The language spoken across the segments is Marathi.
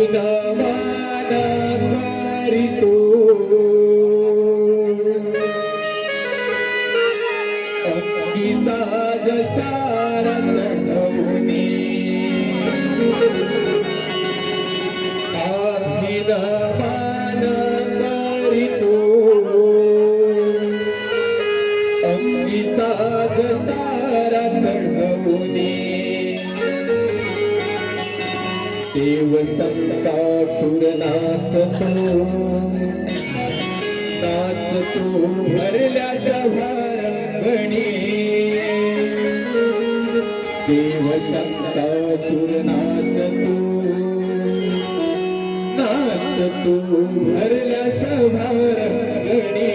अभिनवान करितो अंगी साज सारा चढवणे अभिनवान करितो अंगी साज सारा चढवणे देव संकासुर नाचतो नाचतो भरल्याच्या भारंगणी देव संकासुर नाचतो नाचतो भरल्याच्या भारंगणी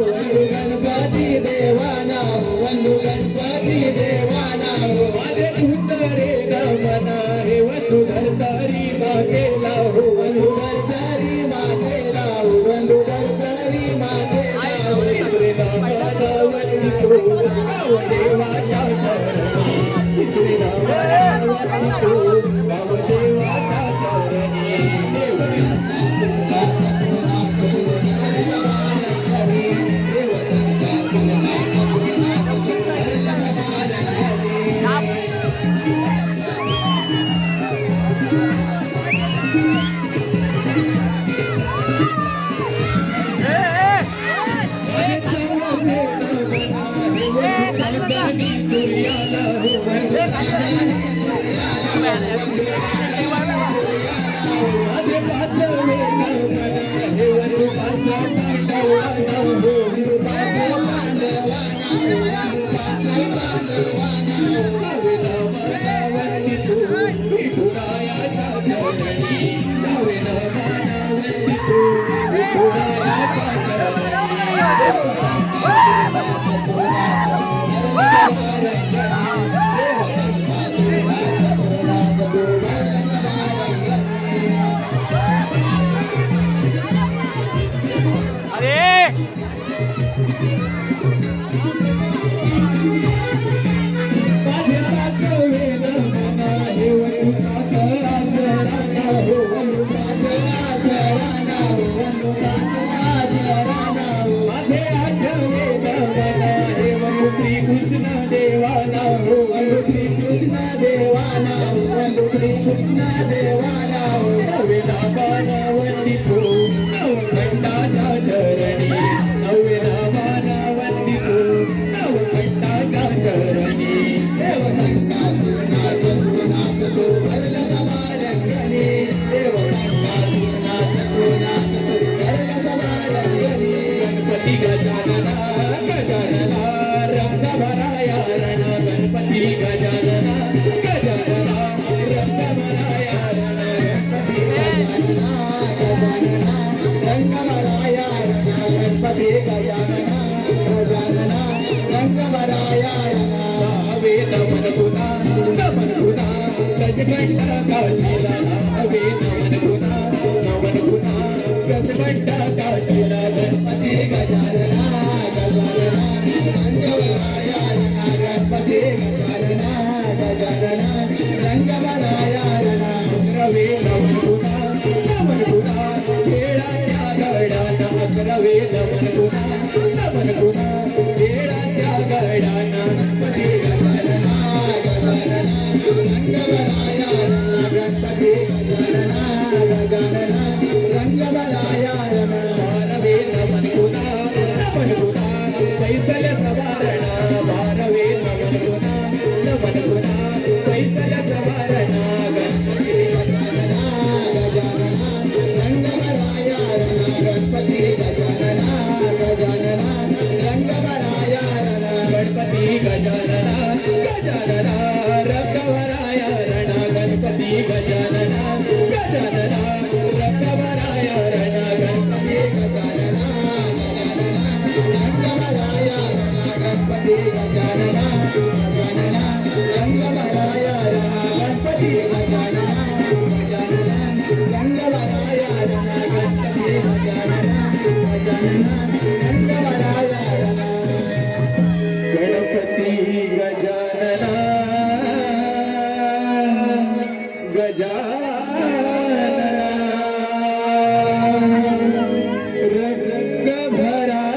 गणपती देवाना वंदू गणपती देवाना माझे उतरे गमना हे वंदू धरतारी मागेला हो वंदू धरतारी मागेला हो वंदू धरतारी मागेला हो इसरे नामाना वंदितो गाव देवाच्या चरणी इसरे नामाना वंदितो गाव देवाच्या चरणी रवे नमन पुन्हा येळाच्या गडांना गणपती गजानना गणपती गजानना रंगबलाया भारवे नमन पुन्हा पैसल सवारणा भारवे नमन पुन्हा पैसल सवारणा गणपती गजानना रंगबलाया गणपती गजानना रंगबलाया गणपती गजानना रंगबलाया गणपती गजानना रंगबलाया गणपती गजानना रंगबलाया गणपती गजानना रंगबलाया गणपती गजानना रंगबलाया गणपती गजानना गणपती गजानना रंग भराया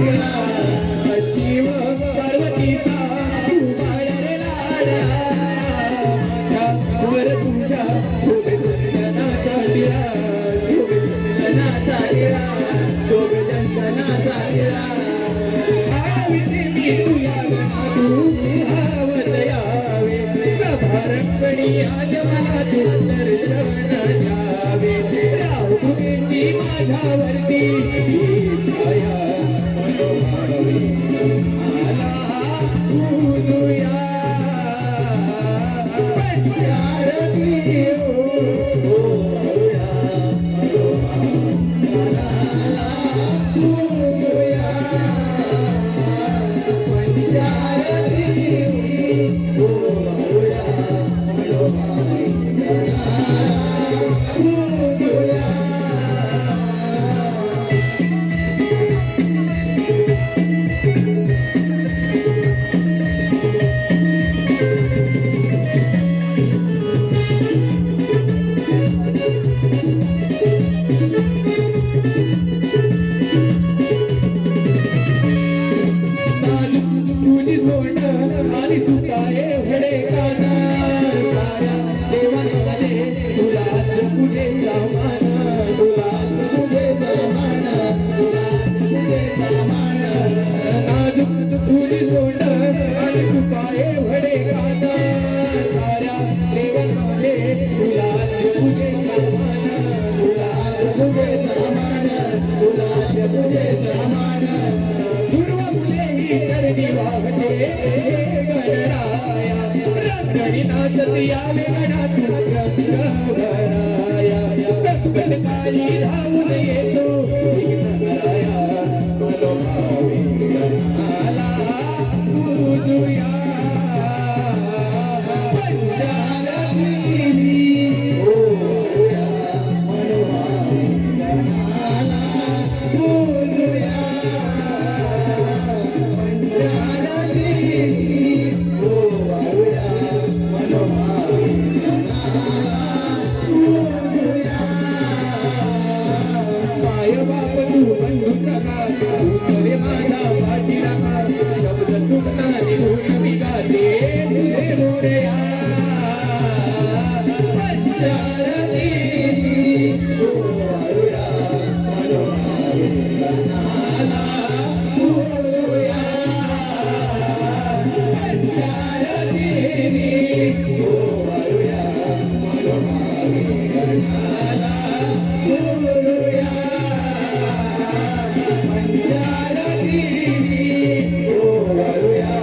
शिव पार्वतीचा तू बाळा रे लाडा वर तुझ्या शोभे चंदनाचा टिळा शोभे चंदनाचा टिळा शोभे चंदनाचा टिळा आविते मी तुया गणा तू भावत यावे सभारंगणी आज मला तू दर्शन द्यावे राहुकेची माझ्यावरती छाया मनोभावी आला तुझुया पंचारती हो या आला तुझुया पंचारती हो या मनोभावी तुझुया तुझी सोंड आणि सुताये भडे काना साऱ्या देवांमध्ये तुलाच तुझे सामान तुलाच तुझे सामान तुलाच तुझे सामान नाजूक तुझी सोंड आणि सुताये भडे काना साऱ्या देवांमध्ये तुलाच तुझे सामान तुलाच तुझे सामान तुलाच तुझे सामान दुर्वा फुले ही करणी वाहते गणराया रंगणी नाचत यावे गणा तू रंग भराया संकटकाळी धावून येतो विघ्नहराया मनोभावी आला तुझुया पंचारती हो या मनोभावी आला तुझुया पाय बाप तू बंधू सखा तू करे माझा पाठी राखा शब्द सुटता निघून मी गाते तुझे मोरया पंचारती हो वारुया मनोभावी आला तुझुया पंचारती हो वारुया मनोभावी आला तुझुया पंचारती हो वारुया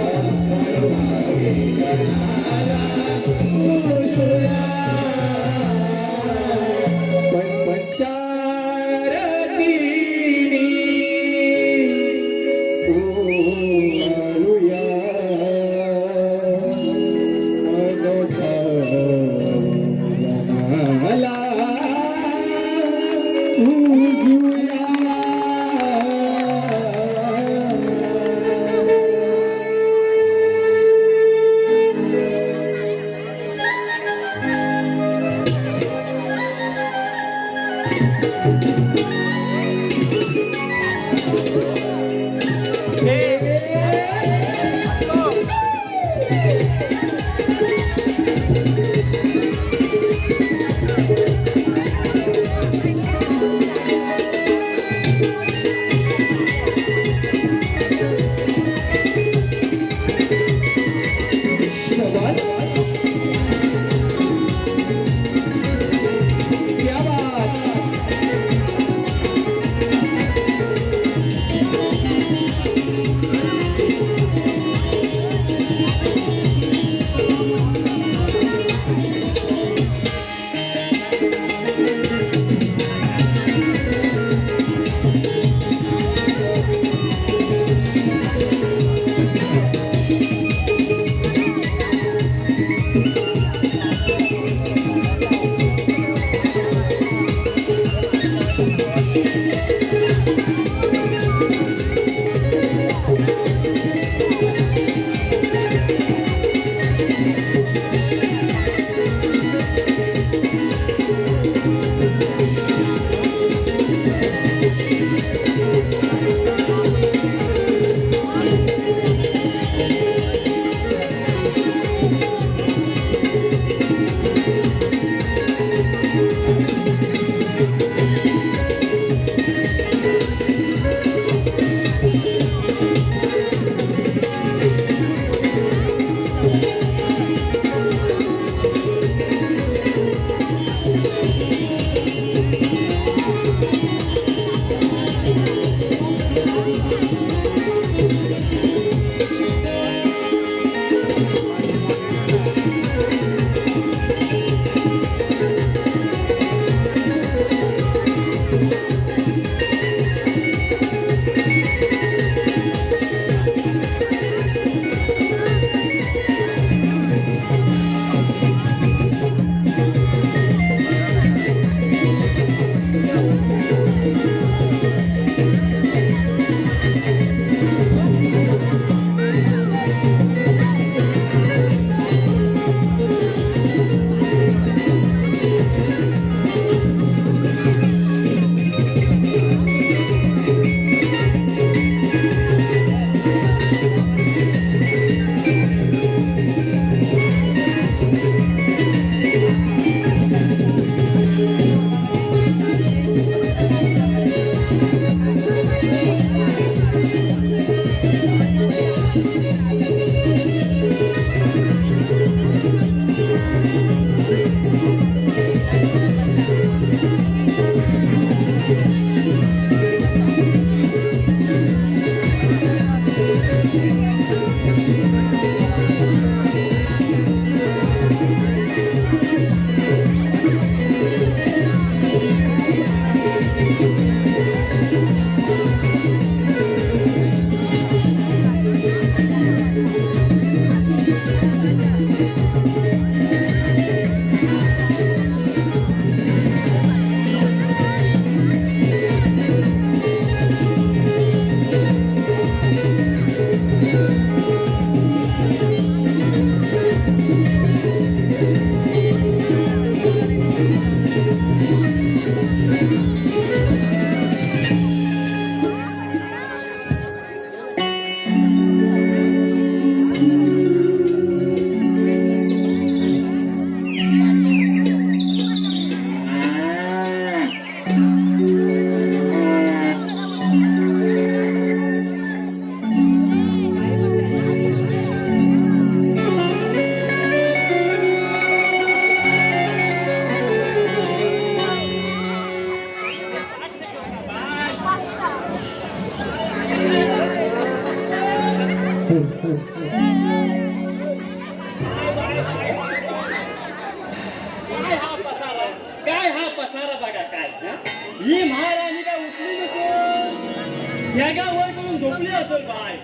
काय हा पसारा बघा काय हा? ही महाराणी काय उठली नसेल वर करून झोपली असेल बाय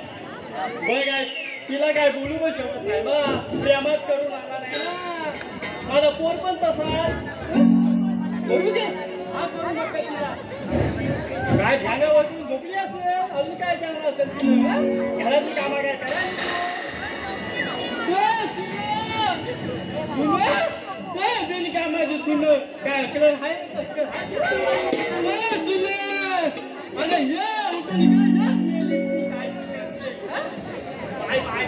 बघ तिला काय बोलू पण शकत नाही ना प्रेमात करू लागला नाही ना माझा पोर पण तसा करू दे हा करू नका तिला काय ध्यानावर करून झोपली असेल अजून काय करणार असेल तिला घरातली कामं काय करा बेनिकामाची सुन काय कलर आहे सुन अगं ये उठून इकडे काय बाय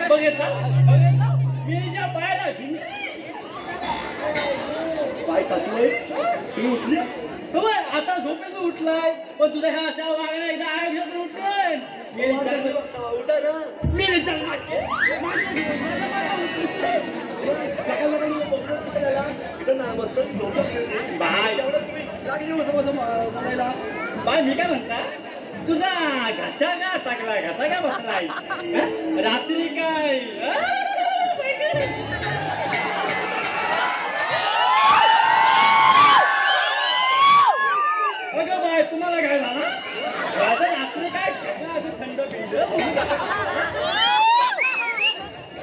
बघितलं मी ज्या पायाला काय सासूबाई ती उठली आता झोपेतून उठलाय पण तुझ्या ह्या अशा वागण्या एकदा आयुष्यातून उठतोय उठा ना मेरे जन्माचे बाय मी काय म्हणता तुझा घसा का टाकला घसा का बसलाय रात्री काय अगं बाय तुम्हाला काय झाला रात्री काय असं थंड पिंड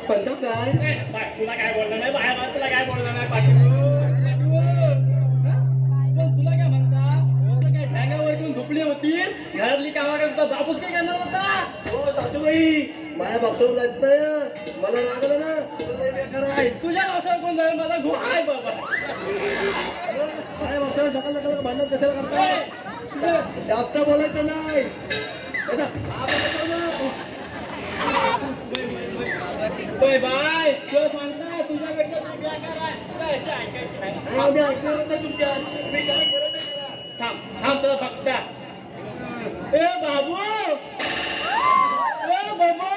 पंजाब काय बाय तुला काय बोललं नाही बाहेर तुला काय बोललं नाही पाठी तुला काय म्हणता काय ढांगावर घेऊन झोपली होती घरातली कामा करता बापूस काय करणार होता हो सासूबाई माझ्या बापावर जायचं नाही मला रागलं ना तुला बेकार आहे तुझ्या असं कोण जाईल मला घो आहे बाबा माझ्या बापावर सकाळ सकाळ भांडण कशाला करताय जास्त बोलायचं नाही बाय तुला सांगता तुझ्यापेक्षा ऐकायची नाही आम्ही ऐकणार नाही तुमच्या मी काय करत नाही थांब थांब तुला बघता ए बाबू ए बाबू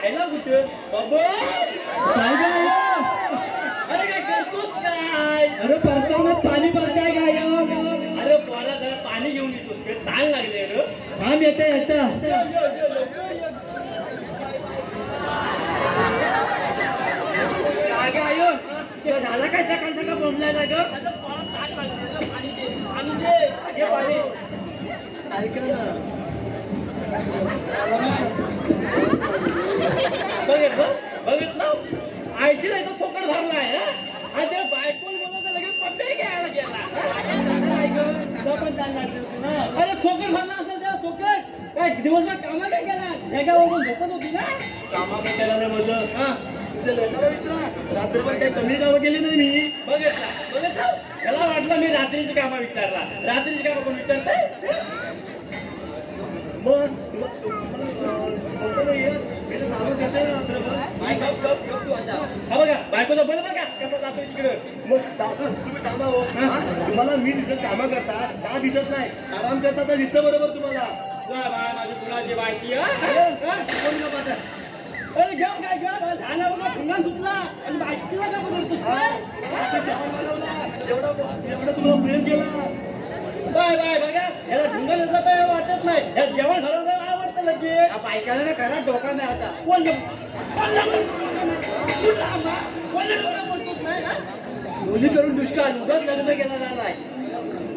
राहिला कुठं बाबा काय काय अरे काय करतोस काय अरे परसावनात पाणी भरताय काय अरे पोरा जरा पाणी घेऊन येतोस काय ताण लागले रे थांब येता येता जागे आयो झाला काय सकाळ सकाळ बोंबलाय ना ग पाणी दे पाणी दे पाणी ऐका ना बघितलं आयशी नाही तर सोकड भरलाय आणि त्या बायकोन बोलला तर लगेच पप्पे घ्यायला गेला तुला पण जाण लागली होती ना अरे सोकड भरला असेल त्या सोकड काय दिवसभर कामा काय केला एकावरून झोपत होती ना कामा पण केला नाही माझं हा तुझ्या लेकरा मित्रा रात्रभर काही कमी कामं केली नाही मी बघितलं त्याला वाटलं मी रात्रीची कामं विचारला रात्रीची कामं कोण विचारताय मग कामं करते ना रात्रभर गप तू आता हा बघा बायकोचा बोल बघा कसं जातोय तिकडे मग तुम्ही कामा हो तुम्हाला मी दिसत कामं करता का दिसत नाही आराम करता तर दिसतं बरोबर तुम्हाला बाय माझी गुणाची माहिती अरे घ्या काय घ्या झाला बघा ठिंगाण सुटला आणि बायकीला का बघतो एवढं तुम्हाला प्रेम केला बाय बघा याला ठिंगाण जाता वाटत नाही या जेवण झालं आवडतं लगेच बायकाला ना करा डोका नाही आता दोन्ही करून दुष्काळ उगाच लग्न केला झालाय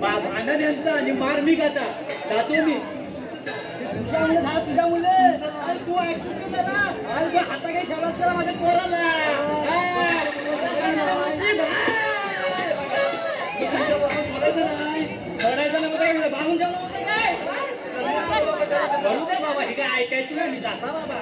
भांडण यांचा आणि मार मी खाता जातो मी तुझ्या मुले तू ऐकतो आणि तू हाता काही ठेवलास तर माझ्या पोराला करायचं नव्हतं बांधून ठेवलं होतं काय बरू दे बाबा हे काय ऐकायचं नाही मी जाता बाबा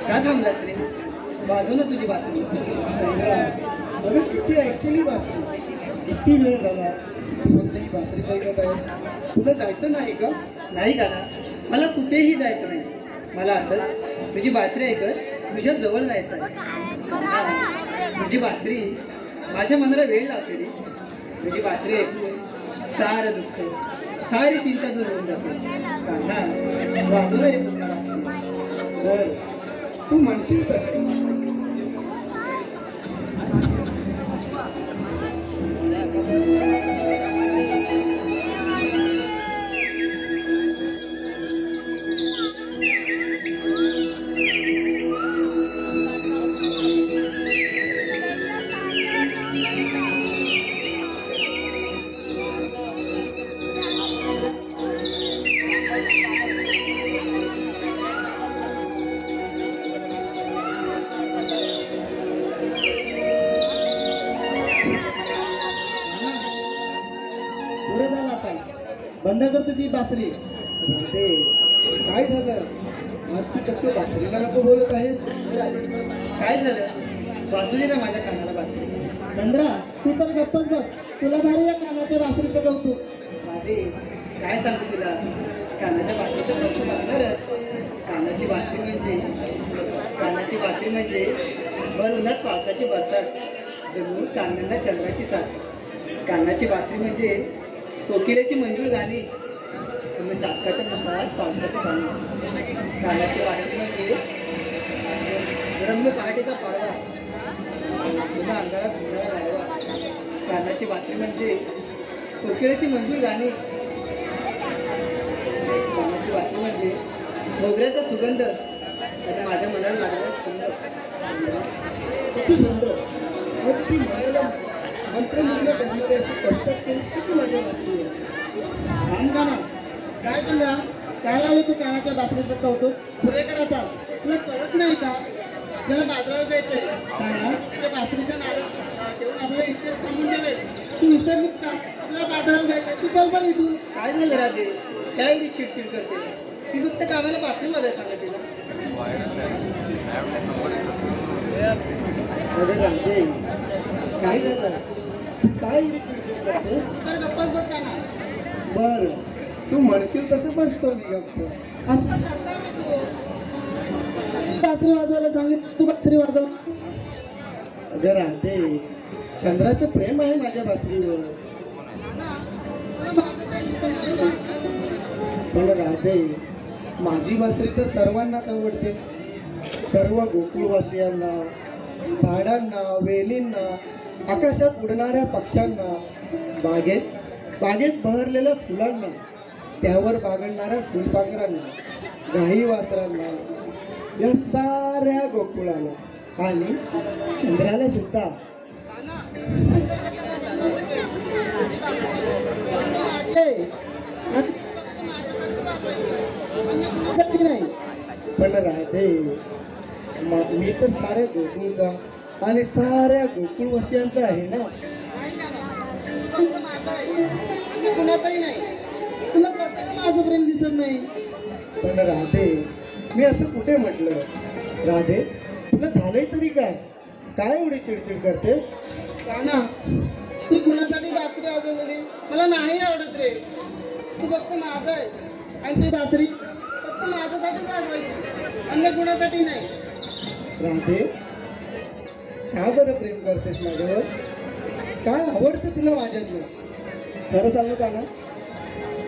का थांबलास रे वाजव ना तुझी बासरी अगं किती ऍक्च्युअली बासरी किती वेळ झाला कोणतीही बासरी ऐकत आहेस तुला जायचं नाही का नाही का ना मला कुठेही जायचं नाही मला असं तुझी बासरी ऐकत तुझ्या जवळ जायचं आहे तुझी बासरी माझ्या मनाला वेळ लावते रे तुझी बासरी सारं दुःख सारी चिंता दूर होऊन जाते कान्हा वाजवणार रे पुन्हा बासरी. बर तू म्हणशील तसं. पुढे झाला आता बंद कर तुझी बासरी. ते काय झालं आज तू चक्क बासरीला नको बोलत आहेस. काय झालं वाजू दे ना माझ्या कानाला बासरी. चंद्रा तू तर गप्पच बस तुला भारी या कानाच्या बासरीचं कौतुक. अरे काय सांगू तुला कानाच्या बासरीचं कौतुक असणारच. कानाची बासरी म्हणजे भर उन्हात पावसाची बरसात जणू कानांना चंद्राची साथ. कानाची बासरी म्हणजे कोकिळेची मंजूळ गाणी तुम्ही चाकाच्या मसाळात पावसाची गाणी. कानाची बासरी म्हणजे रम्य पहाटेचा पारवा पुन्हा अंधारात धुंडाळा गारवा. कानाची बासरी म्हणजे कोकिळेची मंजूळ गाणी. कानाची बासरी म्हणजे मोगऱ्याचा सुगंध आणि माझ्या मनाला लागणारा छंद. किती सुंदर अगदी मनाला मंत्रमुग्ध करणारे अशी कविताच केलीस किती मजा वाटली. थांब गाणं काय चंद्रा काय लावलं तू कानाच्या बासरीचं कौतुक. पुढे कर आता तुला कळत नाही का आपल्याला बाजारात जायचंय. त्या बासरीच्या नाराज ठेवून आपल्याला इथे थांबून गेले तू विसरलीस का आपल्याला बाजारात जायचंय. तू बरोबर इथून काय झालं राजे काय एवढी चिडचिड करते. मी फक्त कानाला बासरी मध्ये सांगते ना. अरे राजे काय झालं काय एवढी चिडचिड करतेस. तर गप्पाच बस का ना. बर तू म्हणशील तसं बसतो मी गप्प. बासरी वाजवायला सांगितलं तू बासरी वाजव. अगं राधे चंद्राचं प्रेम आहे माझ्या बासरीवर. पण राधे माझी बासरी तर सर्वांनाच आवडते. सर्व गोकुळवासियांना झाडांना वेलींना आकाशात उडणाऱ्या पक्ष्यांना बागेत बहरलेल्या फुलांना त्यावर बागडणाऱ्या फुलपाखरांना गाई वासरांना या साऱ्या गोकुळाला आणि चंद्राला सुद्धा. पण राधे मी तर साऱ्या गोकुळचा आणि साऱ्या गोकुळवासियांचा आहे ना. कुणाचाही नाही तुला माझं प्रेम दिसत नाही. पण राधे मी असं कुठे म्हटलं. राधे तुला झालंय तरी काय काय एवढी चिडचिड करतेस. का ना तू कुणासाठी बासरी वाजवली मला नाही आवडत रे. तू फक्त माझं आहे आणि ती बासरी फक्त माझ्यासाठीच वाजवायची अन्य कुणासाठी नाही. राधे का बरं प्रेम करतेस माझ्यावर. काय आवडतं तुला माझ्यातलं खरं सांगू का ना.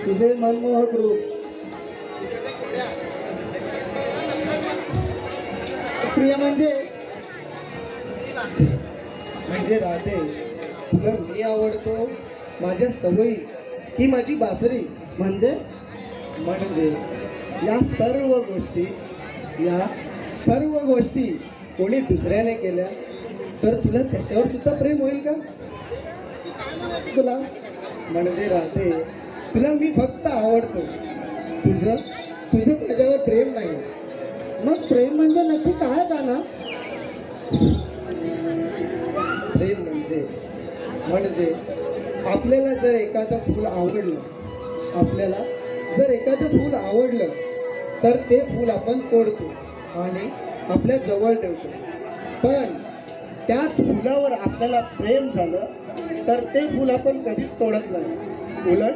तुझे मनमोहक रूप प्रिय म्हणजे राधे तुला मी आवडतो माझ्या सवयी ही माझी बासरी म्हणजे या सर्व गोष्टी कोणी दुसऱ्याने केल्या तर तुला त्याच्यावर सुद्धा प्रेम होईल का. तुला म्हणजे राधे तुला मी फक्त आवडतो तुझं त्याच्यावर प्रेम नाही. मग प्रेम म्हणजे नक्की काय का ना. प्रेम म्हणजे आपल्याला जर एखादं फूल आवडलं तर ते फूल आपण तोडतो आणि आपल्या जवळ ठेवतो. पण त्याच फुलावर आपल्याला प्रेम झालं तर ते फूल आपण कधीच तोडत नाही. उलट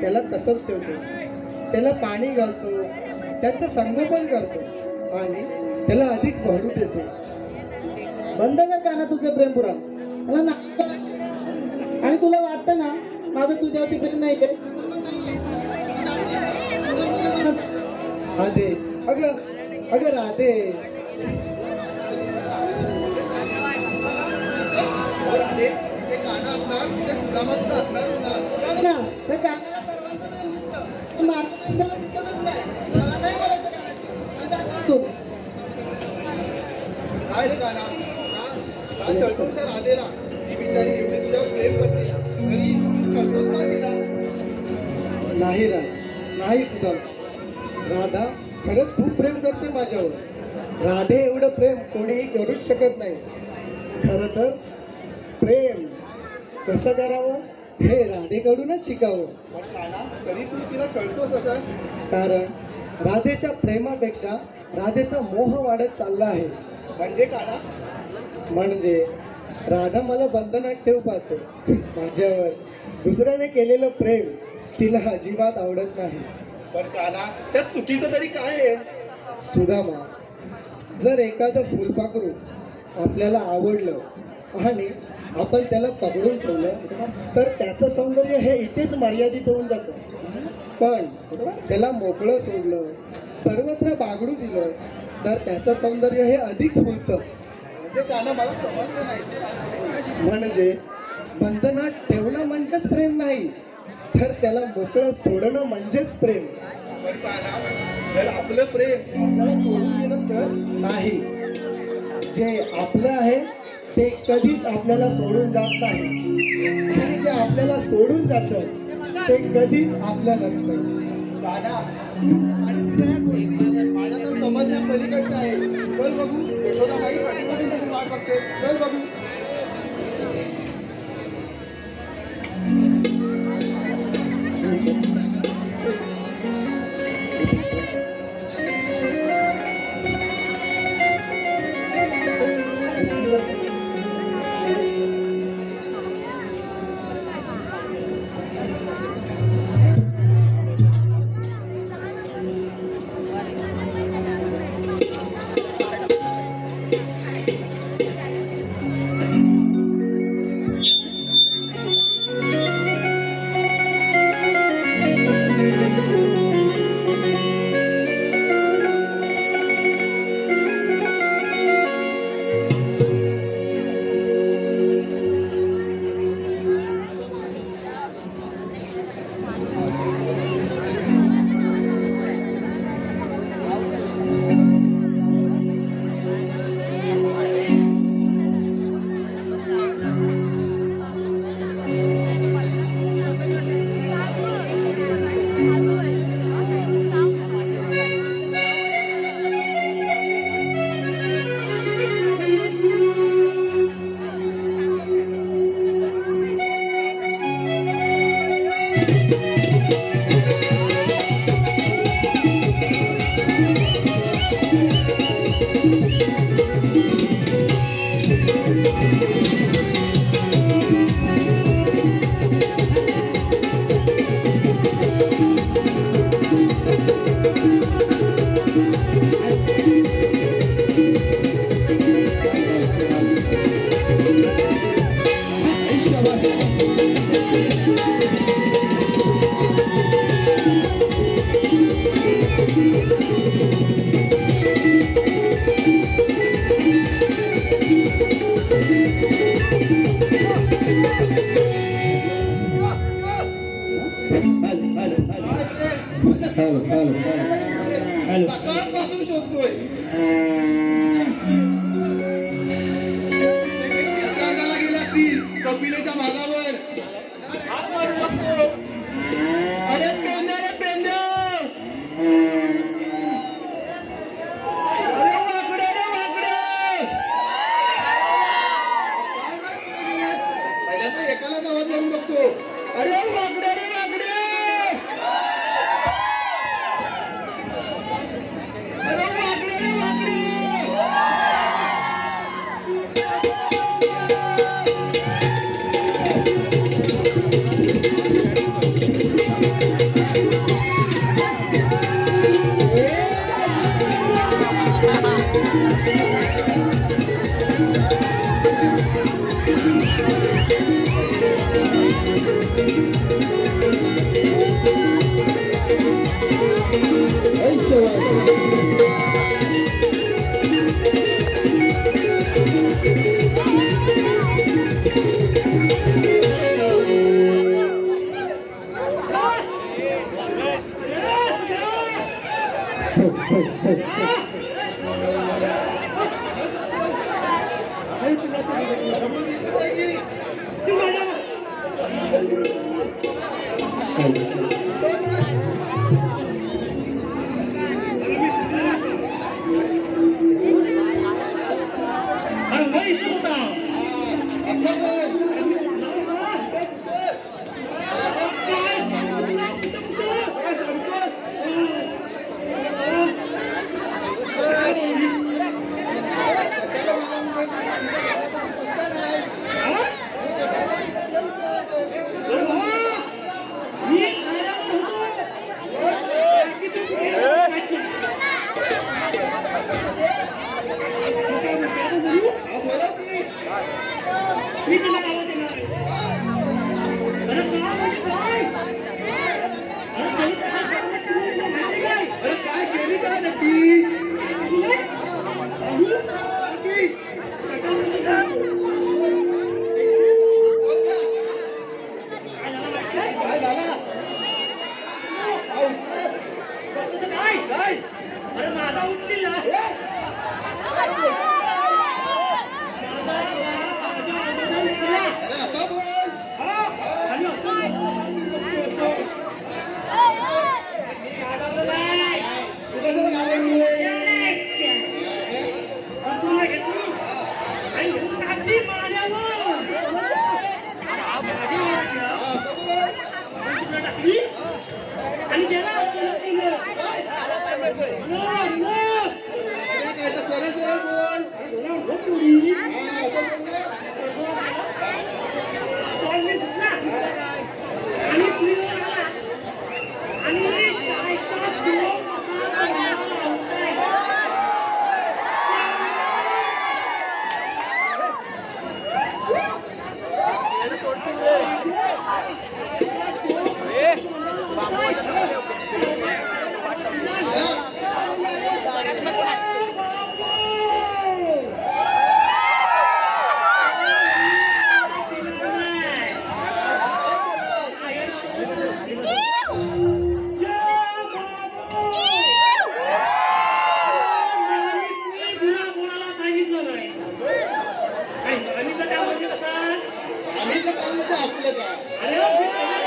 त्याला तसंच ठेवतो. त्याला पाणी घालतो त्याचं संगोपन करतो आणि त्याला अधिक बहरू देतो. बंद कर का ना तुझे प्रेम पुराण मला नाही. आणि तुला वाटतं ना माझं तुझ्यावरती प्रेम नाही काय? राधे, अगं अगं राधे, राधे, ते काना असणार, ते सुदामास्त असणार ना. बघ ना, त्या कानाला सर्वांचं प्रेम दिसतं. पण माझ्या दिसतच नाही. मला नाही बोलायचं कानाशी. माझं असं तू. काय रे काना? का चळतोस त्या राधेला? ती बिचारी एवढी तुझ्यावर प्रेम करते, तरी तू चळतोस का तिला? नाही नाही सुद्धा. राधा खरंच खूप प्रेम करते माझ्यावर. राधे एवढं प्रेम कोणीही करूच शकत नाही. खरं तर प्रेम कसं करावं हे राधेकडूनच शिकावं. पण काना, तरी तू तिला चळतोस असं? कारण राधेच्या प्रेमापेक्षा राधेचा मोह वाढत चालला आहे. म्हणजे काना? म्हणजे राधा मला बंधनात ठेव पाहते. माझ्यावर दुसऱ्याने केलेलं प्रेम तिला अजिबात आवडत नाही. पण काना, त्यात चुकीचं तरी काय आहे? सुदामा, जर एखादं फुलपाखरू आपल्याला आवडलं आणि आपण त्याला पकडून ठेवलं तर त्याचं सौंदर्य हे इथेच मर्यादित होऊन जातं. पण त्याला मोकळं सोडलं, सर्वत्र बागडू दिलं तर त्याचं सौंदर्य हे अधिक फुलतं. म्हणजे काना, मला समजलं नाही. म्हणजे बंधनात ठेवणं म्हणजेच प्रेम नाही, तर त्याला मोकळं सोडणं म्हणजेच प्रेम. पण काना, जर आपलं प्रेम आपल्याला सोडून गेलं तर? नाही, जे आपलं आहे ते कधीच आपल्याला सोडून जात नाही आणि जे आपल्याला सोडून जातं ते कधीच आपलं नसतं. काना, आणि तुझ्या या गोष्टी माझ्या तर समजण्या पलीकडच्या आहे. चल बघू, यशोदाबाई पाठीपासून कशी वाट बघते. चल बघू. सकाळपासून शोधतोय. गंगाला गेला असतील कपिलेच्या भागावर. हात मारून बघतो. अरे पेंड्या, रे पेंड्या. अरे वाकडे, रे वाकडे. काय माहित कुठे गेले? पहिल्यांदा एकालाच आवाज लावून बघतो. अरे वाकडे, रे वाकडे. अरे वाकडे, रे वाकडे. अरे वही इथं होता. असं बोल. काय सांगतोस? कशाला मला मुंबईत पत्ता नाही. हा, बोला की. अरे काय केली काय नक्की? नक्की? काय झाला? हा, उठलास? काय? अरे माझा उठली ना. अरे असं बोल. तू कशाला घाबरतोय? हा, असं बोल. आणि गेला अरे काय तर सरळ सरळ बोल. हा, असं बोल ना. आणि चायचा पिलो कसा लावताय. आम्ही तर काम म्हणजे आपलं काय?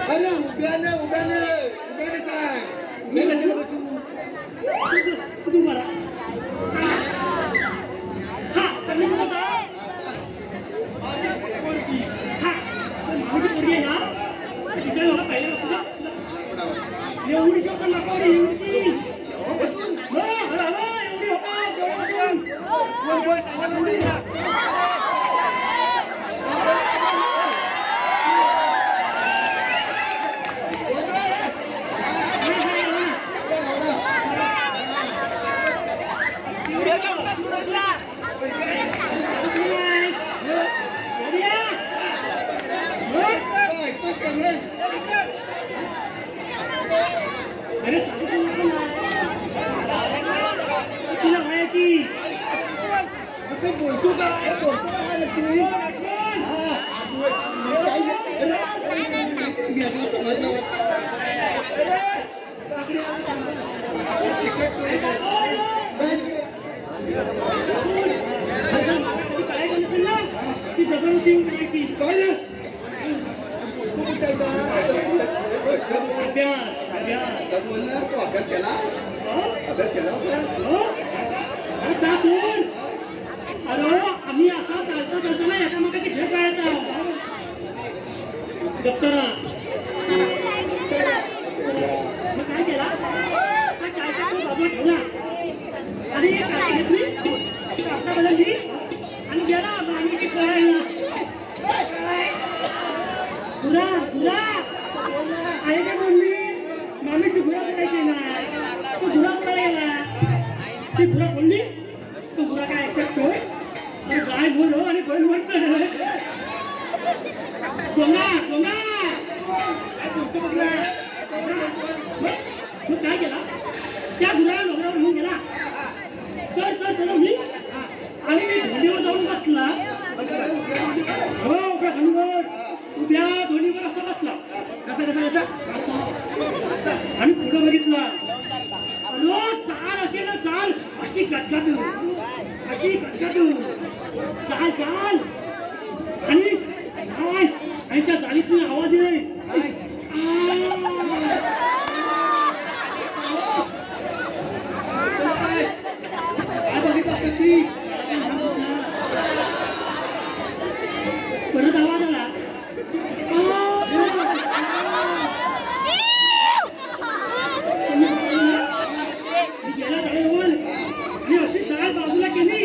अरे उभ्याने सांग. मी कशाला बसू? एवढी शोधून नको एवढी बसून. एवढी होता बोल रे. ते बोलतो काय नक्की हा काही वेगळं समजलं अरे काकडी आला समजा चिकट ती जबरदस्ती करायची काय अभ्यास अभ्यास बोल ना तू अभ्यास केला होता अरे का सोड अरे आम्ही असा चालता चालताना एकामेकाची खेळ करायचा दप्तरा मग काय केला हा चायचा तो बाजूला ठेवला आणि एक काठी घेतली कापडा बदलली आणि गेला मामीची करायला गुरा गुरा आहे का बोलली मामीची गुरा काय केला तू गुरा उडायला गेला ती गुरा बोलली तू गुरा काय ऐकतोय अरे गाय बोल आणि बैल वर चढ गोंगा गोंगा मग काय केला त्या गुरा डोंगरावर घेऊन गेला चढ चढ चढ मी आणि मी धोनीवर जाऊन बसला हो उभ्या धोनीवर उभ्या धोनीवर असा बसला असा आणि पुढे बघितला रोज चाल असे ना चाल अशी गटगट चाल चाल आणि त्या चालीतून आवाज येईल परत आवाज आला गेला जाळीवर मी अशी जाळ बाजूला केली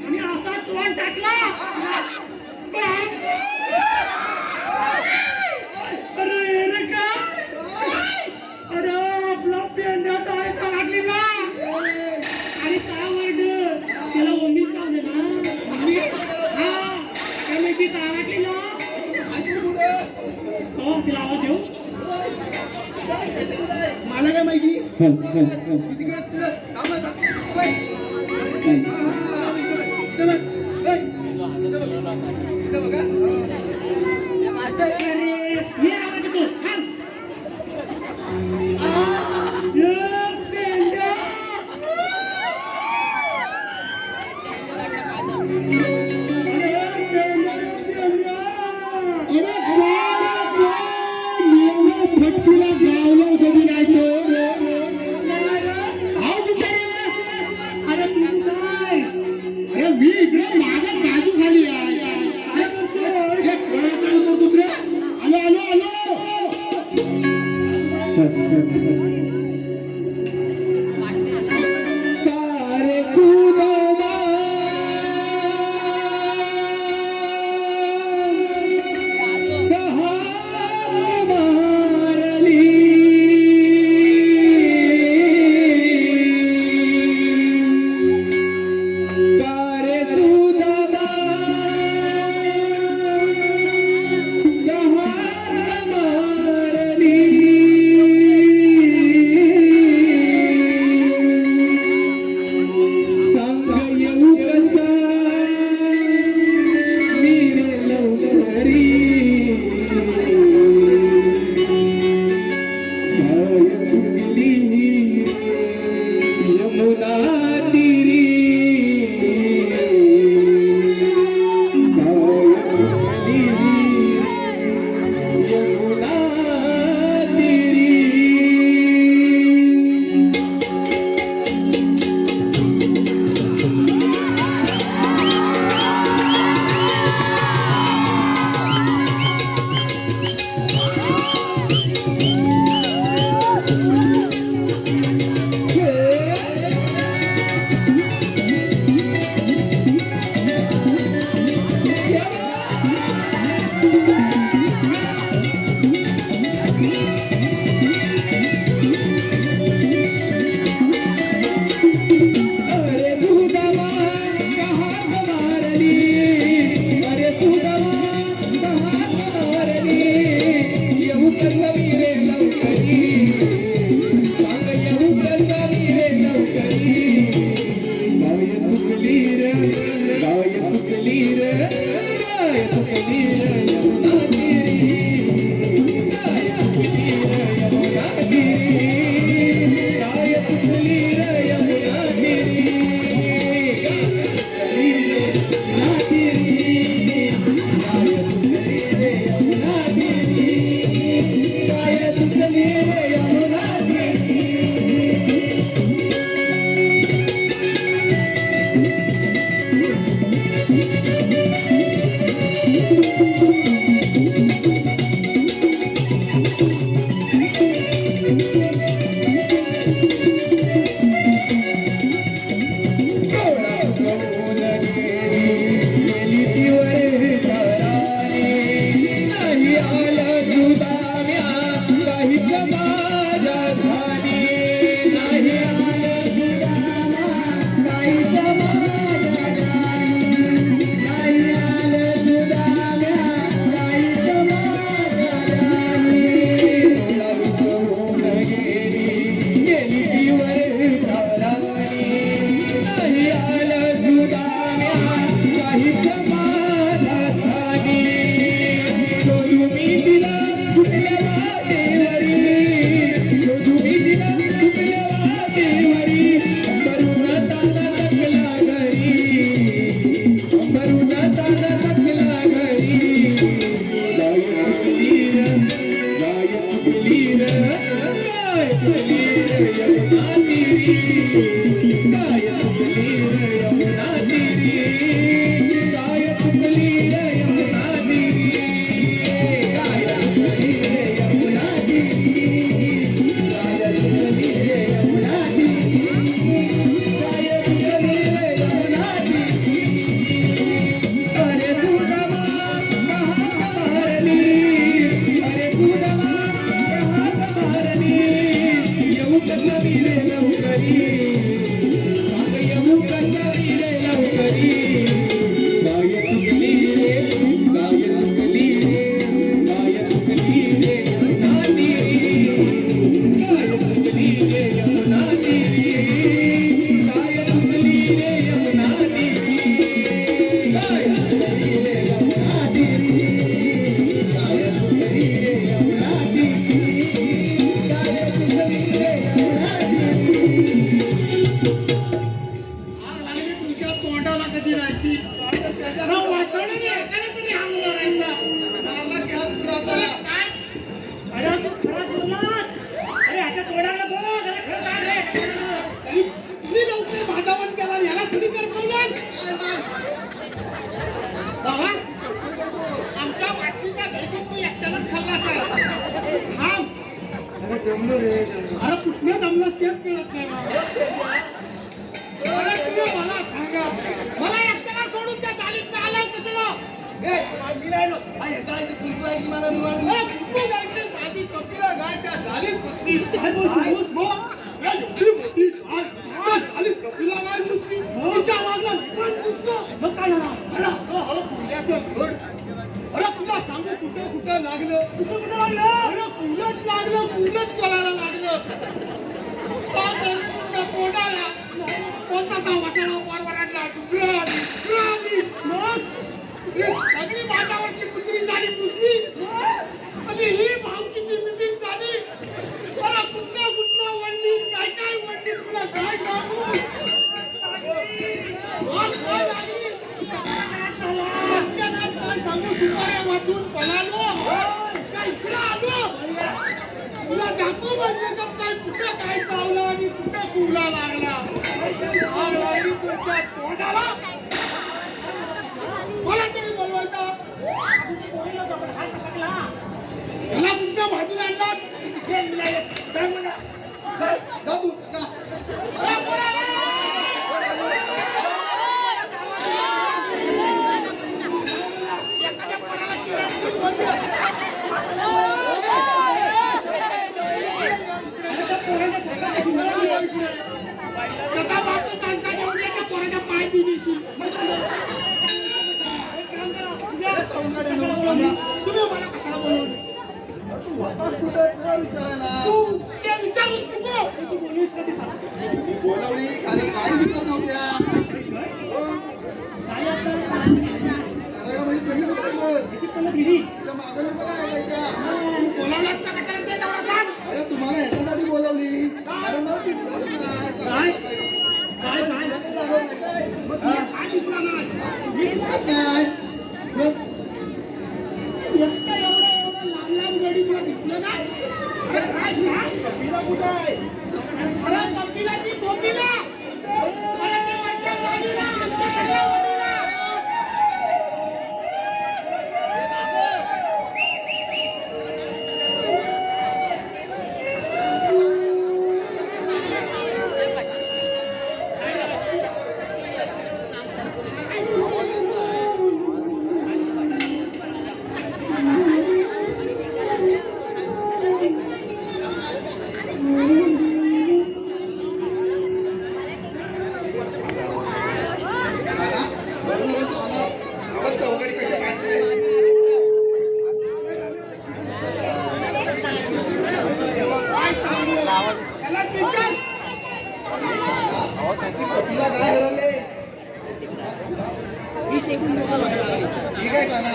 आणि असा तोंड टाकला अरे रे काय अरे आपला पेंड्या जाळीचा लागलेला आणि काय वरड त्याला ओमी चावले ना हा काय माहिती ताराकलेला हो तिला आवाज देऊ मला काय माहिती अरे मी आवाज देतो थांब पेंड्या फटकीला गावला कधी नाही अरे तू काय अरे मी इकडे माझ्या बाजू खाली आहे काय करतोय हे कोणा चालतो दुसऱ्या आलो सारे सुदामा Care suda गाय चुकली रे गाय चुकली रे यमुना तेरी गाय चुकली रे यमुना तेरी गाय चुकली रे यमुना तेरी गाय चुकली रे यमुना तेरी गाय चुकली रे यमुना तेरी गाय चुकली रे यमुना तेरी अरे कुठलं दमलंस तेच कळत नाही अरे तुम्ही मला सांगा मला एकट्याला सोडून त्या चालीत आला कशाला मी राहिलो कुठलं जायचं माझी कपिला गाय त्या झालीत कुस्ती काय बोलतोस मग एवढी मोठी झाली कपिला गाय कुस्ती तिच्या वागला पण कुस्ती मग काय झालं अरे असं हळू पुण्याचं घड अरे तुला सांगू कुठं कुठं लागलं कुठं लागलं अरे पुलच लागलं पुलच चालायला लागलं कोणाला कोणता वाटाला वरवरडला डुकरा आली मग सगळी माझ्यावरची कुत्री झाली कुठली आणि ही भावकीची मीटिंग झाली अरे कुठलं वडली काय काय वडली तुला काय सांगू काय सांगू सुपाऱ्या वाचून पळालो काय इकडं आलो तुला दाखवू म्हणजे काय कुठं काय चावलं आणि कुठं कुवला लागला आग लागली तुमच्या तोंडाला मला तरी बोलवायचा मला कुठं भाजून आणला दादू त्याचा बाप त्यांचा घेऊन त्या पोराच्या म्हणजे तुम्ही कुठं तुझ्या मागं नको काय ऐकायचं? बोलावलं असतं कशाला ते तेवढं सांग. अरे तुम्हाला ह्याच्यासाठी बोलवली. अरे मला दिसलंच नाही. काय काय झालं काय? मग तुला काय दिसलं नाही? मी दिसत नाही. एकटं एवढं लांब लांब गडी तुला दिसलं नाही? अरे काय सांग? कपिला कुठं आहे? अरे कपिला ती टोपीला. अरे ते वरच्या गाडीला, आमच्या सगळ्या वाडीला. काय सांगू? त्यालाच विचार. कपिला काय हरवले? ठीक आहे काना.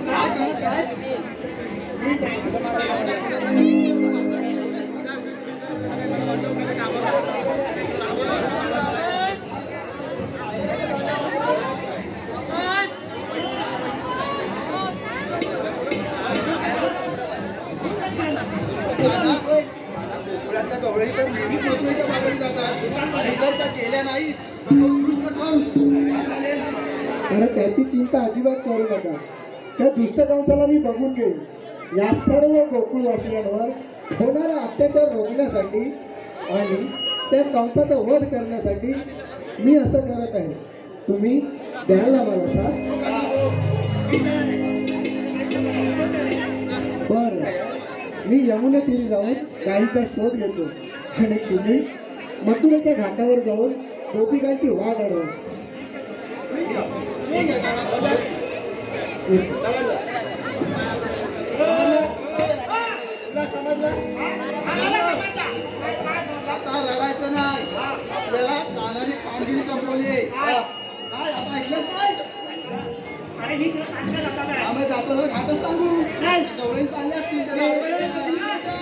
काय काना काय? काना, कोकणातल्या गवळणी तर नेहमीच मथुरेच्या मागे जातात आणि जर त्या गेल्या नाहीत तर तो दुष्ट कंस आपल्याला अरे त्याची चिंता अजिबात करू नका. त्या दुष्ट कंसाला मी बघून घेईन. या सर्व गोकुळवासियांवर होणारा अत्याचार रोखण्यासाठी आणि त्या कंसाचा वध करण्यासाठी मी असं करत आहे. तुम्ही द्याल ना मला साथ? बरं, मी यमुना तीरी जाऊन गाईचा शोध घेतो आणि तुम्ही मथुरेच्या घाटावर जाऊन गोपिकांची वाट अडवा. तुला समजलं? आता रडायचं नाही. आपल्याला कानाने कामगिरी संपवली. काय आता ऐकलं काय? आम्ही जाता घाटच सांगू. गवळणी चालले असतील त्याला.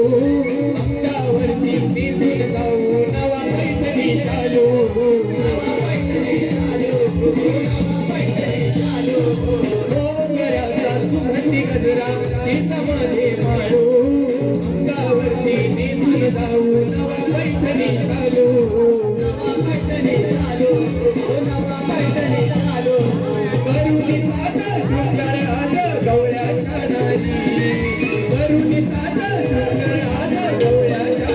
अंगावरती मिसळून जाऊ नवा पैठणी शालू डोंगराचा सुगंधी गजरा केसामध्ये माळू अंगावरती मिसळून जाऊ नवा पैठणी शालू करुणी साथ शंकर आज गवळ्याच्या नारी करुणी साथ शंकर आज गवळ्याच्या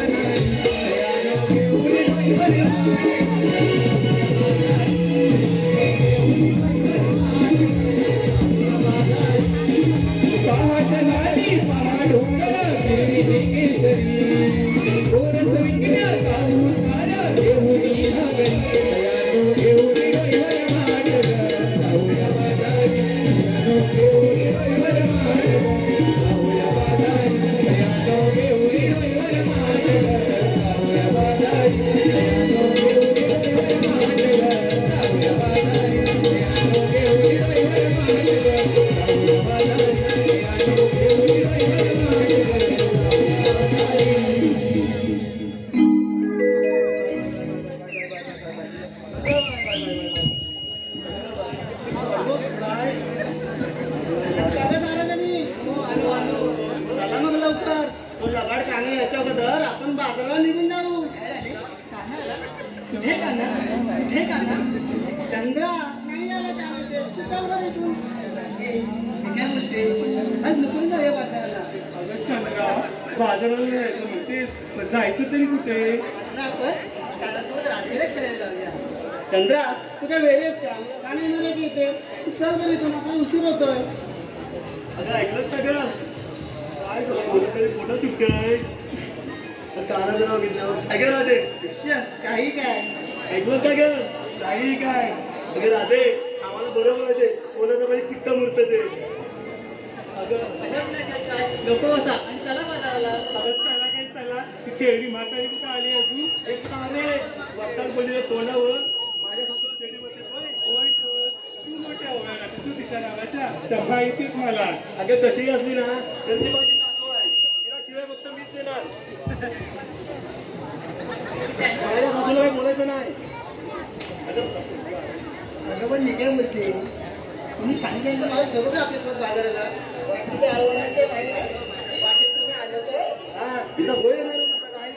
पहाट झाली पहा डोंगर फिरली केसरी गोरस विकण्याचा उतारा घेऊन नागरी घेऊन रविवार माट जाऊया बाजारी घेऊन रविवार माट जाऊया बाजारी घेऊन रविवार माट जाऊया बाजारी घेऊन रविवार माट जाऊया बाजारी घेऊन रविवार माट जाऊया बाजारी चला मग लवकर तो लबाड काने याच्या अगोदर आपण बाजाराला निघून जाऊ कुठे काना चंद्रा नाही आला त्यामध्ये तू चल बरं इथून. हे काय बोलते आज नको जाऊया बाजाराला अगं चंद्रा बाजाराला जायचं म्हणतेस पण जायचं तरी कुठे आता आपण त्याच्यासोबत रात्रीला खेळायला जाऊया. चंद्रा तू काय वेळ आहेस का काने येणार आहे की इथे तू चल बरं इथून आपण उशीर होतोय. अगं ऐकलंच का गं काय बोलत तरी पोटात तुटतंय काना जरा बघितलं काय गं राधे काही काय ऐकलं का गं काही काय अगं राधे आम्हाला बरोबर आहे ते कोणाचं म्हणजे पिट्ट मुरत ते लोक बसा आणि चला बाजाराला. अगं चला काय चला ती खेळणी म्हातारी कुठं आली अजून एक अरे वक्ताल बोललेलं तोंडावर माझ्या सासून खेळणी मध्ये होय तर तू मोठ्या होणार तू तिच्या नावाच्या त्या माहितीच मला अगं कशी असली ना तर ती माझी सासू आहे तिला शिवाय फक्त मीच देणार माझ्या सासूला काही बोलायचं नाही अगं पण मी काय बोलते तुम्ही सांगितलं तर मला सोबत आपल्यासोबत बाजाराला वाटतं ते आव्हानाचं नाही ना? वाटेत तुम्ही आलो तर हा तिला होय येणार आहे आता काय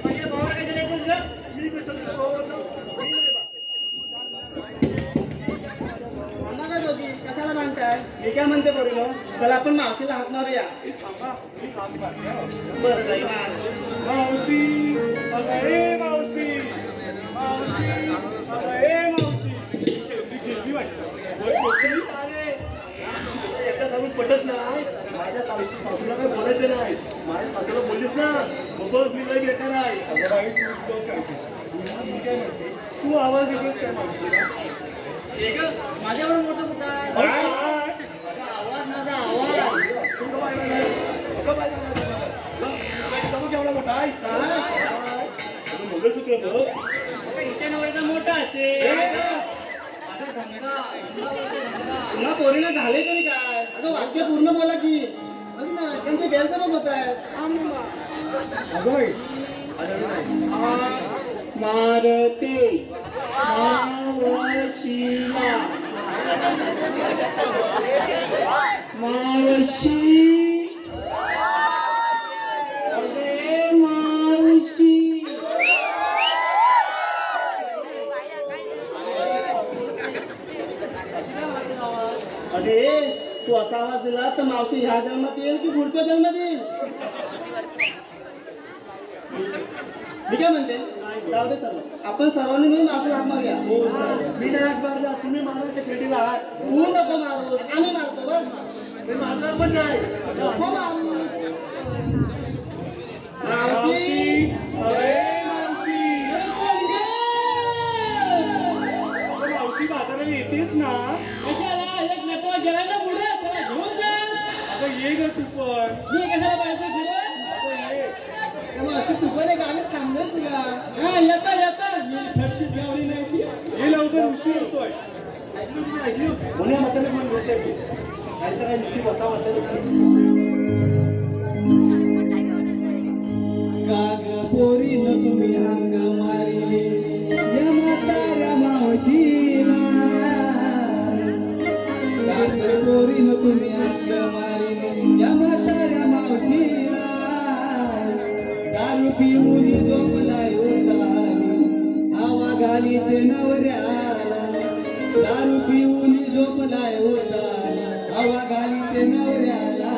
माझ्या भावाला कशाला येतेस ग? मी कशाला भावावर जाऊ? मी नाही बा. मामा काय दोघी कशाला बांधताय मी काय म्हणते बरोबर चला आपण मावशीला हात मारूया ए, थांबा मी काम करते हा. बरं जाईल मार. मावशी अगं ए मावशी मावशी अगं ए मावशी ती गेली वाटतं होय पोचली अरे एकदा सांगून पटत नाही माझ्या सासूला काही बोलायचं नाही माझ्या सासूला बोललीस ना बघ मी लई बेकार आहे अगं बाई तू तो करते मी काय म्हणते तू आवाज देतोस काय मावशीला हे ग, माझ्यावर मोठं कुठं आहे? काय? माझा आवाज माझा आवाज. अगं बाई बाई बाई. अगं बाई बाई बाई बाई. अगं समोर केवढा मोठा आहे अगं मंगळसूत्र बघ अगं, हिच्या नवऱ्याचा मोठा असेल. अगं, धमका. पुन्हा पोरीला झाले तरी काय अगं वाक्य पूर्ण बोला की अगं ना राज्यांचे गैरसमज होत आहेत अगं बाई मारते मावशीला मावशी अरे मावशी अरे तू असा आवाज दिला तर मावशी ह्या जन्मात येईल की पुढच्या जन्मात येईल मी काय म्हणते जाऊ दे सर्व आपण सर्वांनी मिळून मावशीला हात मारूया मी नाही हात मारला तुम्ही मारा त्या खेळीला तू नको मारू आम्ही मारतो बस मी मारणार पण नाही नको मारू मावशी अरे मावशी मावशी बाजाराला येतेच ना कशाला एक नको जेवायला पुढे त्याला घेऊन जा. अगं ये ग तू पण मी कशाला पाहिजे पुढे? अगं ये त्यामुळे अशी तू पण एक आम्ही थांबलोय तुला हा येता मी घरची जेवढी नाही ती. ये लवकर उशीर होतोय ऐकलं तुम्ही ऐकलं कोणी म्हातारे म्हणून बोलते मी काय तर काय नुसती बसा म्हातारे पोरीनं तुम्ही अंग मारिले या म्हाताऱ्या मावशीला जाग्या पोरीनं तुम्ही अंग मारिले या म्हाताऱ्या मावशीला दारू पिऊन झोपलाय उतारी आवा घाली ते नवऱ्याला दारू पिऊन झोपलाय उतारी आवा घाली ते नवऱ्याला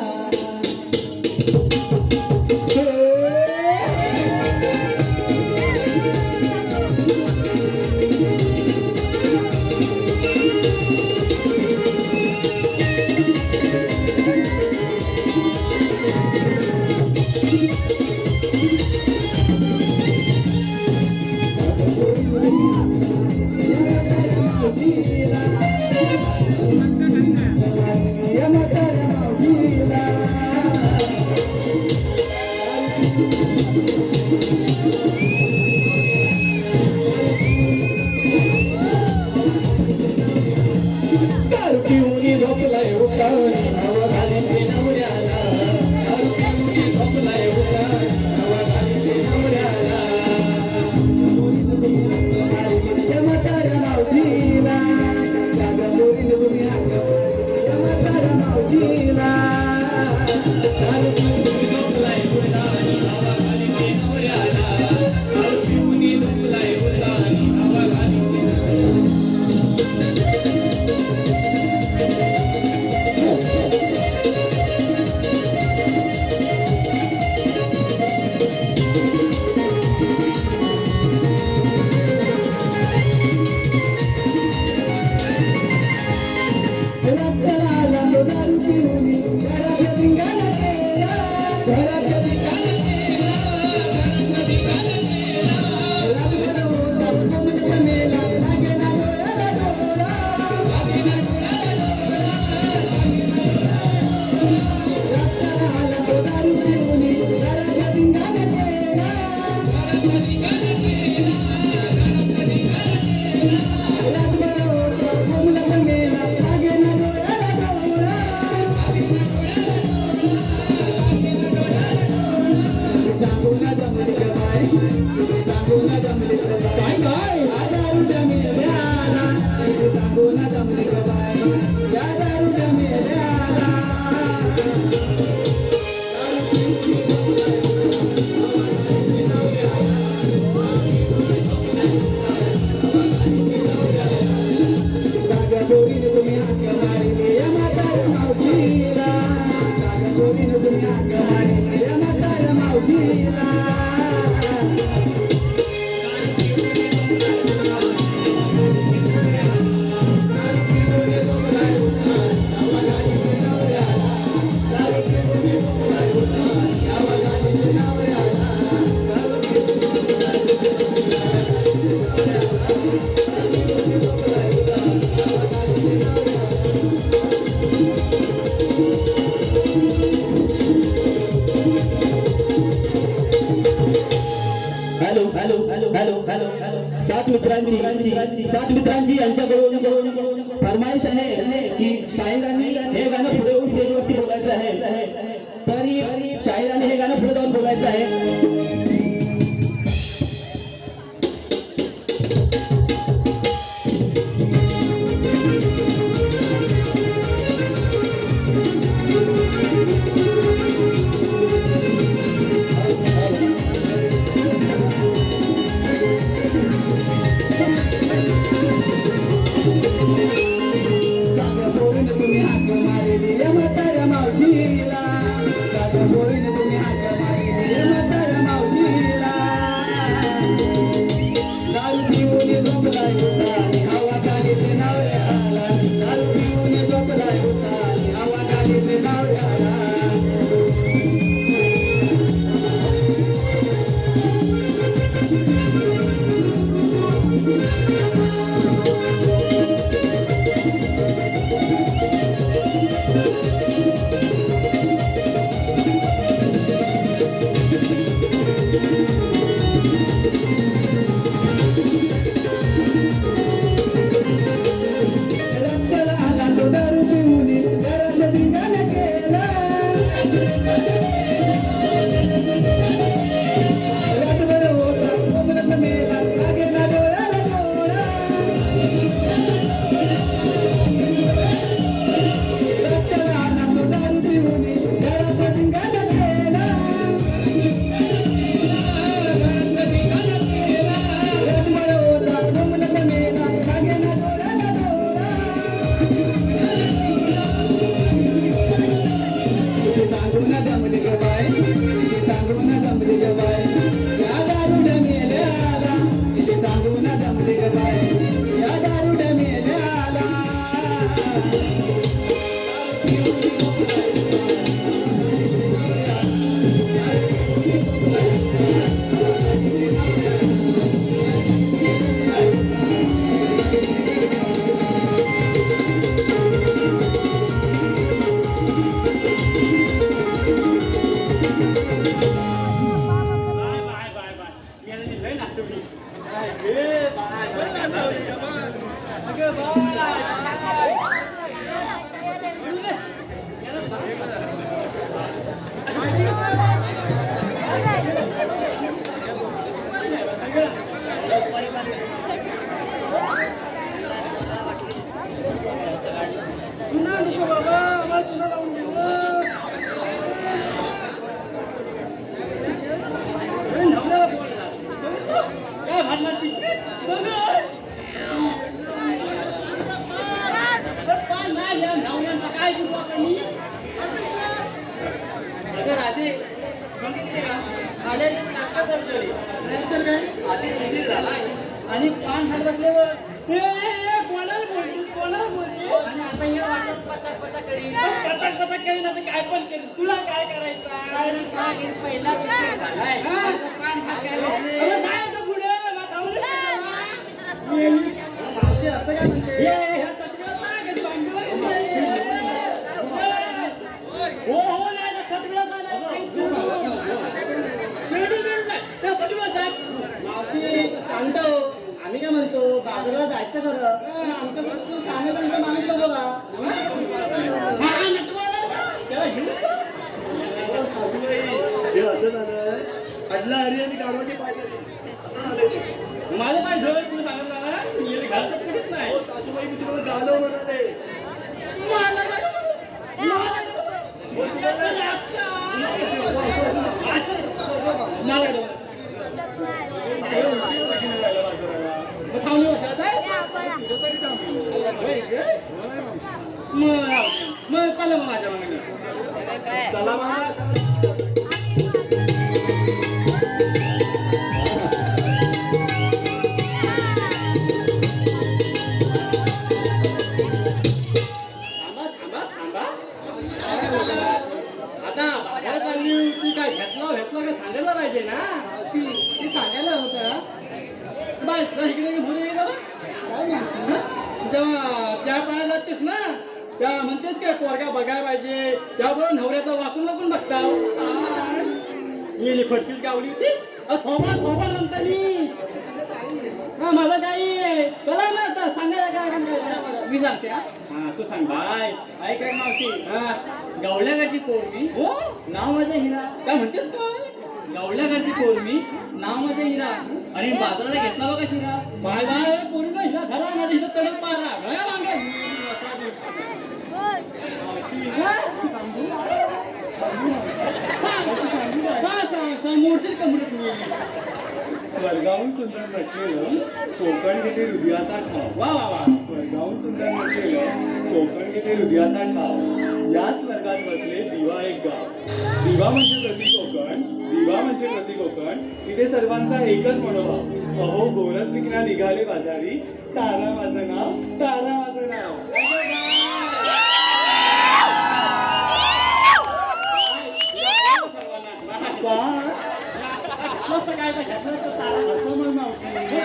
या म्हाताऱ्या मावशीला दारू पिऊन झोपलाय उतारी हवा घाली ते नवऱ्याला दारू पिऊन झोपलाय उतारी हवा घाली ते नवऱ्याला या म्हाताऱ्या मावशीला जाग्या पोरीनं तुम्ही अंग मारिले या म्हाताऱ्या मावशीला दारू पिऊन झोपलाय उतारी हवा घाली ते नवऱ्याला दारू पिऊन झोपलाय उतारी हवा घाली ते नवऱ्याला रक्ताला दारू पिऊन घराच्या धिंगाणा केला घराच्या ठिकाणी रातभर होता कोमल मेला लागेना डोळ्याला डोळा रक्ताला दारू पिऊन घराच्या धिंगाणा केला रातभर होता कोमल मेला लागेना डोळ्याला डोळा सांगू ना जमली का बाय सांगू ना जमली का बाय काय दारूच्या मेल्याला सांगू ना जमली का बाय या दारूच्या मेल्याला जाग्या पोरीनं तुम्ही अंग मारिले या म्हाताऱ्या मावशीला जाग्या पोरीनं तुम्ही अंग मारिले या म्हाताऱ्या मावशीला hello hello hello hello hello hello सात मित्रांची यांच्याकडून फरमाईश आहे की शाहिरांनी हे गाणं पुढे येऊन स्टेजवरती बोलायचं आहे तरी शाहिरांनी हे गाणं पुढे जाऊन बोलायचं आहे जाग्या पोरीनं तुम्ही अंग मारिले या म्हाताऱ्या मावशीला जाग्या पोरीनं तुम्ही अंग मारिले या म्हाताऱ्या माझ्या नाटक करतोय नाहीतर काय आधी उशीर झालाय आणि पान खात बसल्यावर कोणाला बोलतो कोणाला बोलतो आणि आता हे वाटत पचाक पचाक करीन पचक पचक करीन आता काय पण करीन तुला काय करायचं काय रे काय हे पहिला उशीर झालाय आता पान खात काय बसले अरे जाय आता पुढे मला थांबू दे. मावशी असं काय म्हणते ये, ह्या सटव्याला सांग, बांधूला हो हो नाही त्या सटव्याला त्या सटव्याला सांग मावशी शांत हो आम्ही काय म्हणतो बाजाराला जायचं खरं पण आमच्यासोबत तो सांगण्याचा माणूस नको का हा हा नटवाला त्याला घेऊन येतो. सासूबाई हे असं झालं अडला हरी आणि गाडवाची पाहिजे माझं काय झोळ तू सांगत राहा मी याला घरात तर कुठेच नाही हो सासूबाई मी तुम्हाला गाडव म्हणाले मला काय- मला काय- मला काय- मग थांबली बसा मग चला मग माझ्या मागे चला महाराज थांबा थांबा थांबा आता बाजारात चालली होती काय घेतला का सांगायला पाहिजे ना मावशी ती सांगायला होता बाय तुला इकडे मी बोलू येईल काय मावशी जेव्हा चहा पाण्याला जातेस ना त्या म्हणतेस काय पोरगा बघायला पाहिजे त्याबरोबर नवऱ्याचा वाकून वाकून बघता येली फटकीच गावली होती थोबा थोबा नंतर मी हा माझं काही कळलं ना आता सांगायला काय सांगायचं मी सांगते हा हा तू सांग बाय ऐकाय मावशी हा गवल्याकडची पोरगी हो नाव माझं हिरा काय म्हणतेस काय गवल्याकडची पोरगी नाव माझं हिरा आणि बाजाराला घेतला बघा शिरा बाय बाय पोरीला हिला घाला माझ्या हिला तडक पारा गळ्या मागे सांग मोडशील कमरत मी स्वर्गाहून सुंदर नटलेलं कोकण घेते हृदयाचा ठाव वा वा वा स्वर्गाहून सुंदर नटलेलं कोकण घेते हृदयाचा ठाव याच स्वर्गात बसले दिवा एक गाव दिवा म्हणजे प्रति कोकण दिवा म्हणजे प्रति कोकण तिथे सर्वांचा एकच मनोभाव अहो गोरज विकण्या निघाले बाजारी तारा माझं नाव तारा माझं नाव मस्त काय काय घेतलं तर तारा असं म्हण मावशी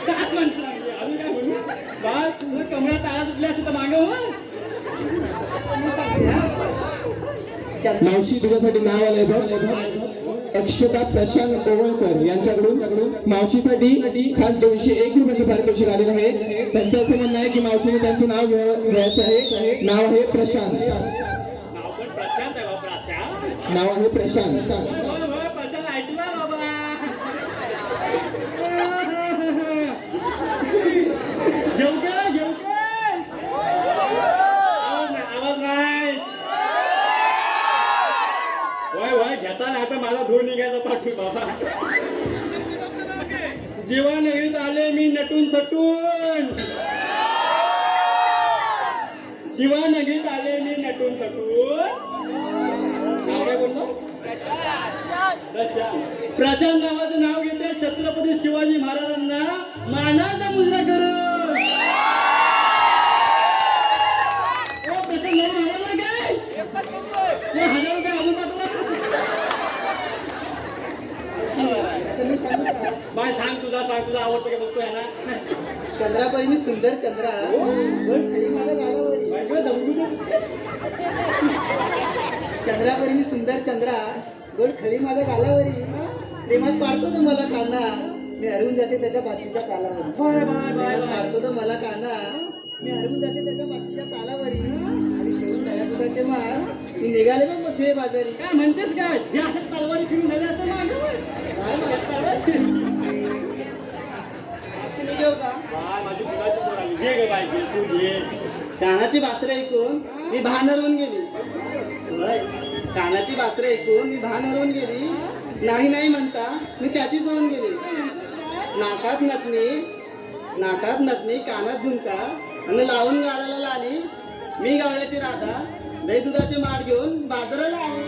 काच म्हणतो अजून काय म्हणू बा तुझं कमळा तारा तुटली असेल तर मागं हो मावशी तुझ्यासाठी नाव आलंय बघ अक्षता प्रशांत कोवळकर यांच्याकडून मावशीसाठी खास 201 रुपयाचं पारितोषिक आलेलं आहे त्यांचं असं म्हणणं आहे की मावशीने त्यांचं नाव घ्यायचं आहे नाव आहे प्रशांत नाव पण प्रशांत आहे बाबा प्रशांत नाव आहे प्रशांत होय होय प्रशांत ऐकला बाबा घेऊ काय आवाज नाही होय होय घेता नाही तर मला धूर निघायचा पाठवी बाबा दिवानगरीत आले मी नटून थटून दिवानगरीत आले मी नटून थटून नाव काय बोललो प्रशांत नावाचं नाव घेते छत्रपती शिवाजी महाराजांना मानाचा मुजरा करून ओ प्रशांत नाव आवडला काय 1000 रुपये अजून पाठवा मी सांगू का बाय सांग तुझा आवडतं का बघतोय ना चंद्रापरी मी सुंदर चंद्रा खरी माझ्या गालावरी बाय काय दमू दे चंद्रापरी मी सुंदर चंद्रा गोड खरी माझ्या गालावरी प्रेमात पाडतो तो मला काना मी हरवून जाते त्याच्या बाजूच्या तालावरी बाय बाय बाय प्रेमात बाय पाडतो तो मला काना मी हरवून जाते त्याच्या बाजूच्या तालावरी आणि घेऊन दया दुधाचे मार मी निघाले बघ मथुरे बाजारी काय म्हणतेस काय हे असं तलवारी फिरून झाले असं मागं काय माहिती? असं निघेव का बाय माझी दुधाची पोर आली घे ग बाय घे तू घे कानाची बासरे ऐकून मी भान हरवून गेली होय. कानाची बासरे ऐकून मी भान हरवून गेली नाही नाही म्हणता मी त्याचीच होऊन गेली नाकात नथनी कानात झुमका आणि लावून गाळायला लाली मी गावळ्याची राधा दही दुधाचे माठ घेऊन बाजाराला आली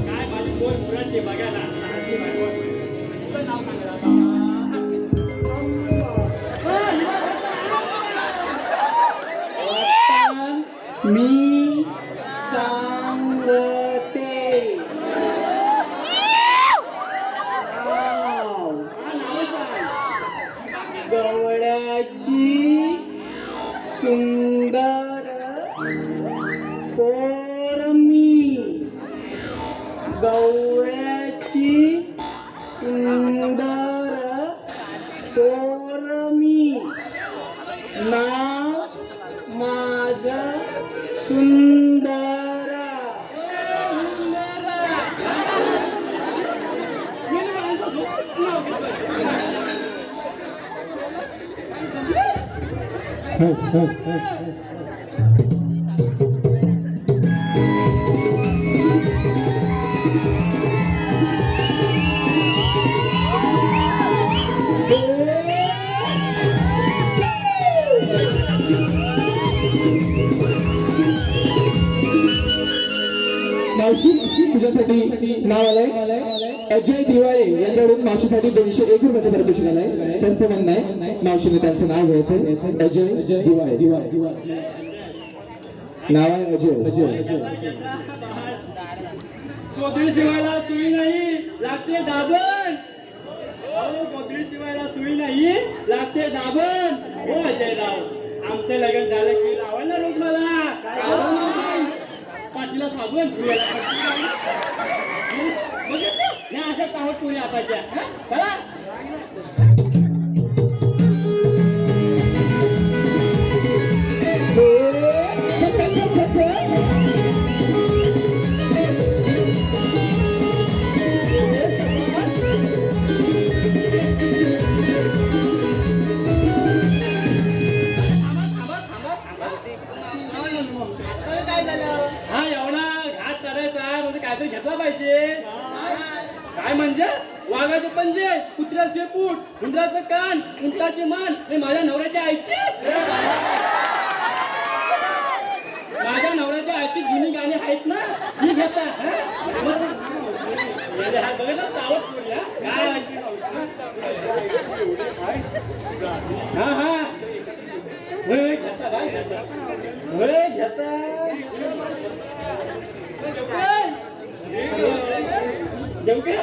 काय माझी पोर मुराची बघा ना मी सांगते गवळ्याची सुंदर पोरमी गवळ्याची सुंदर पोरमी नाव माझं सुंदरा मावशी तुझ्यासाठी नाव आलंय अजय दिवाळे यांच्याकडून मावशीसाठी 201 रुपयाचं पारितोषिक आलंय. त्यांचं म्हणणं आहे मावशीने त्यांचं नाव घ्यायचंय. अजय दिवाळे नाव आहे अजय. कोथळी शिवायला सुई नाही लागते दाबण. कोथळी शिवायला सुई नाही लागते दाबण. हो अजयराव आमचं लग्न झालं की लावा ना रोज मला पाठीला साबण बघितलं या अशा पावट पुढे आपाच्या चला. हा एवढा घाट चढायचा म्हणजे काहीतरी घेतला पाहिजे. काय म्हणजे वाघाचे पंजे कुत्र्याचे शेपूट उंदराचं कान उंटाचे मान आणि माझ्या नवऱ्याच्या आईची माझ्या नवऱ्याच्या आईची जुनी गाणी आहेत ना ही घेता. हा बघा चावत पुरी काय हा हा घेता काय घेता घेता देऊ काय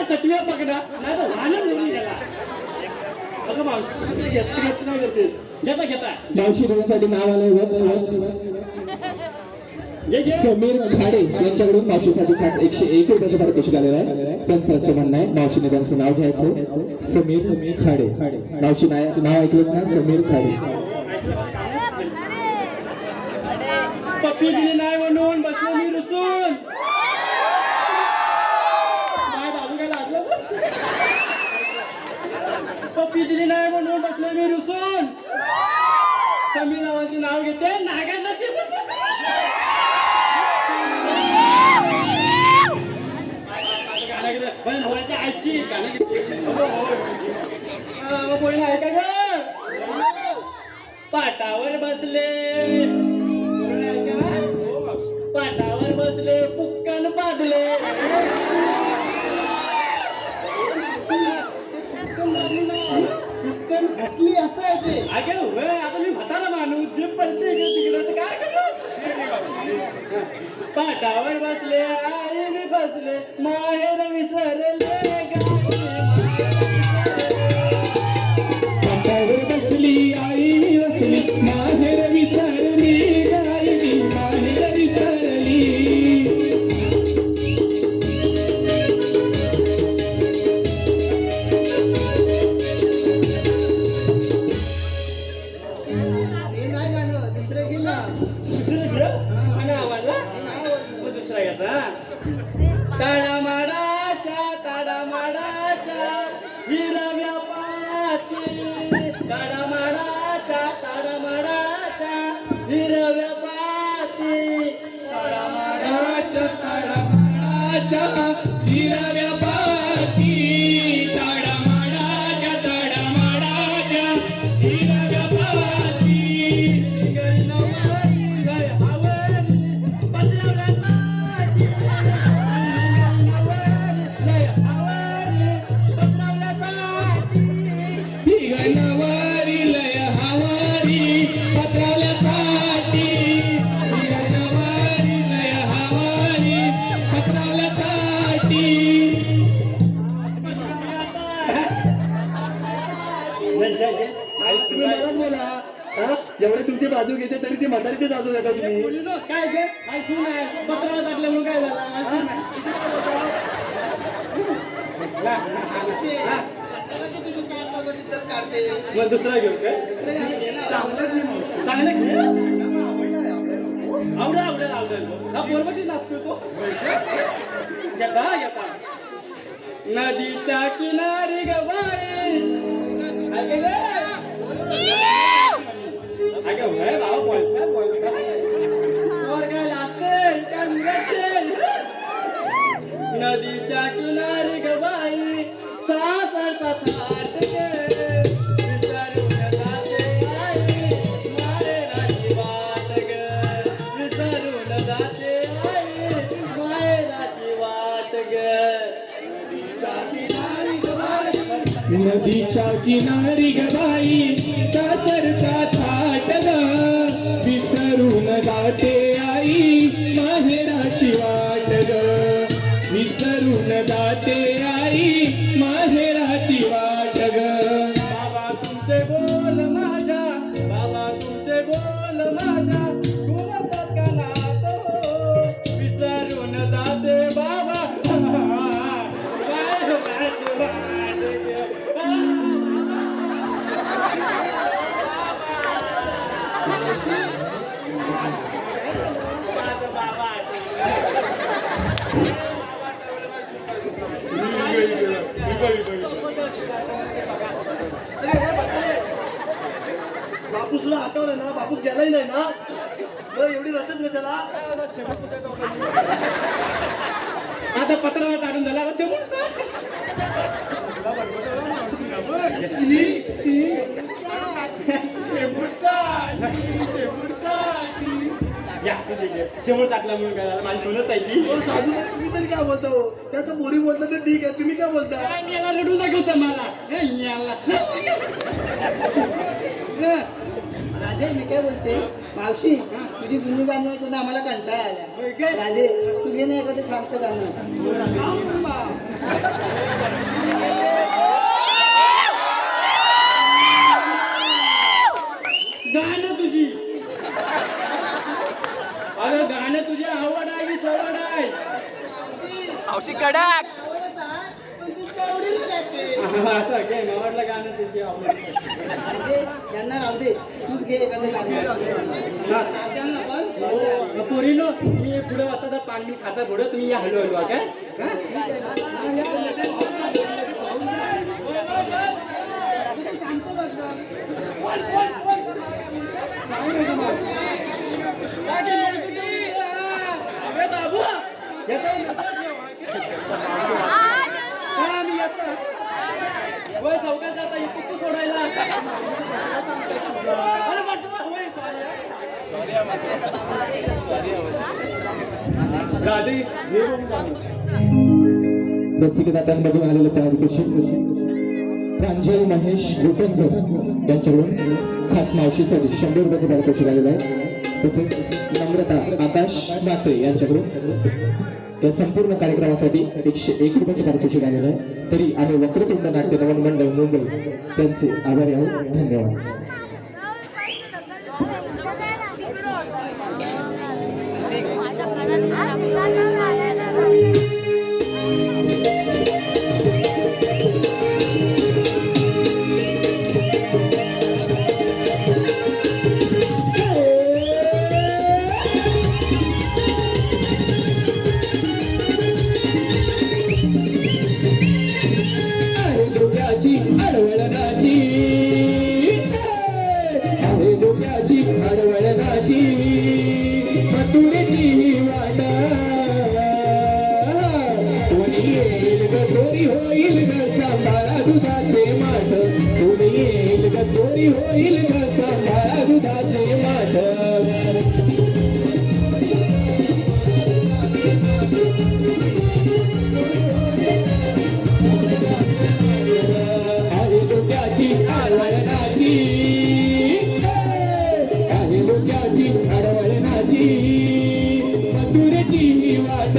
सटव्या पकडा नाही तर वाहन निवडून गेला. अगं मावशी घेत नाही करते घेता घेता मावशी तुझ्यासाठी नाव आलंय समीर खाडे यांच्याकडून मावशीसाठी खास 101 रुपयाचं पारितोषिक आलेलं आहे. त्यांचं असं म्हणणं आहे मावशीने त्यांचं नाव घ्यायचं. समीर खाडे मावशी नाव ऐकलंच ना समीर खाडे. पप्पी दिली नाही म्हणून बसलो मी रुसून. काय बाबू काय लागलं पप्पी दिली नाही म्हणून बसलो मी रुसून. समीर नावाचे नाव घेते नागांना शेपूट नवऱ्याच्या आईची गाणं घेतली ऐका ग पाटावर बसले पाटावर बसले पुक्कन पादले. पुक्कन घसली असं आहे ते. अगे होय आता मी म्हातारा माणूस जे पडते तिकडं काय करू. पाटावर बसले आई मी बसले माहेर विसरले पाटावर बसली आई मी बसली माहेर विसरली गाई मी माहेर विसरली. हे नाही गाणं दुसरं घे ना. आवाज दुसरा घेता ताडामाडाच्या ताडामाडाच्या हिरव्या पाती ताडामाडाच्या ताडामाडाच्या हिरव्या पाती ताडामाडाच्या ताडामाडाच्या हिरव्या पाती ताडामाडाच्या ताडामाडाच्या हिरव्या पाती हा एवढे तुमची बाजू घेते तरी ती म्हातारीची बाजू घेता तुम्ही मुलीनो, काय ते काय सून आहे पत्राला टाकलं म्हणून काय झालं हा? मग दुसरा घेऊ काय चांगलं घे. आवडेल हा पोरबटी नाचतो तो घेता नदीच्या किनारी ग बाई ऐका ग? ऐका होय भाऊ बोलता वर काय लागते काय मिळते नदीच्या किनारी ग बाई सासरचा थाट ग विसरून जाते आई माहेराची वाट ग विसरून जाते आई माहेराची वाट ग नदीच्या किनारी ग बाई सासरचा थाट ग विसरून जाते आई माहेराची वाट ग विसरून जाते आई माहेराची वाट ग बाबा तुमचे बोल माझ्या बाबा तुमचे बोल माझ्या गुणतात का नात हो विसरून जाते बाबा बापूस तुला आठवलं ना बापूस गेलाही नाही ना एवढी रडत कशाला आता पत्राला काढून झाला आता शेवटचा शेवट टाकला म्हणून काय झालं माझी सोनच आहे ती साधू तुम्ही तरी काय बोलता हो त्याचं पोरी बोलता तर ठीक आहे तुम्ही काय बोलता याला लढून दाखवतं मला राधे मी काय बोलते मावशी तुझी जुनी गाणी ऐकून आम्हाला कंटाळा आला राधे तू घे ना एखादं छानसं गाणं गाणं तुझी अगं गाणं तुझी आवड आहे की सवड आहे असं काय मावडला गाणं तुझी आवड राधे यांना राहू दे तूच घे एखादं गाणं पोरीनो मी पुढे वाजता तर पाणी खाता पुढे तुम्ही या हळू हळू काय शांत बस अरे बाबू मी येतो वय चौकात जाता इथंच सोडायला अरे वय राधे रसिकदात्यांमधून आलेलं पारितोषिक प्रांजल महेश गोपनकर यांच्याकडून खास मावशीसाठी 100 रुपयाचं पारितोषिक आलेलं आहे तसेच नम्रता आकाश म्हात्रे यांच्याकडून या संपूर्ण कार्यक्रमासाठी 101 रुपयाचं पारितोषिक आलेलं आहे तरी आम्ही वक्रतुंड नाट्य नवन मंडळ मुंबई त्यांचे आभारी आहोत धन्यवाद अडवळनाची मथुरेची वाट कोणी येईल ग चोरी होईल ग सांभाळा दुधाचे माठ कोणी येईल ग चोरी होईल ग सांभाळा दुधाचे माठ आहे डोक्याची अडवळनाची अडवळनाची मथुरेची वाट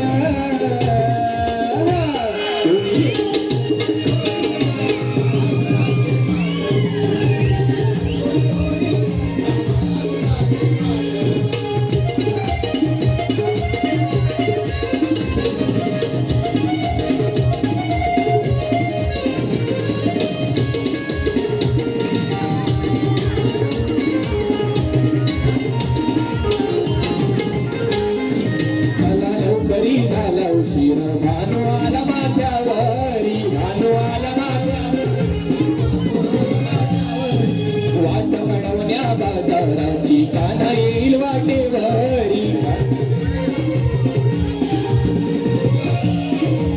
घडवण्या बाजाराची काना येईल वाटेवरी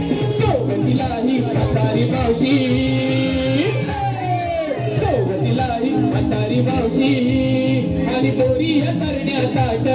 सोबतीलाही म्हातारी मावशी सोबतीलाही म्हातारी मावशी आणि पोरी करण्या ताट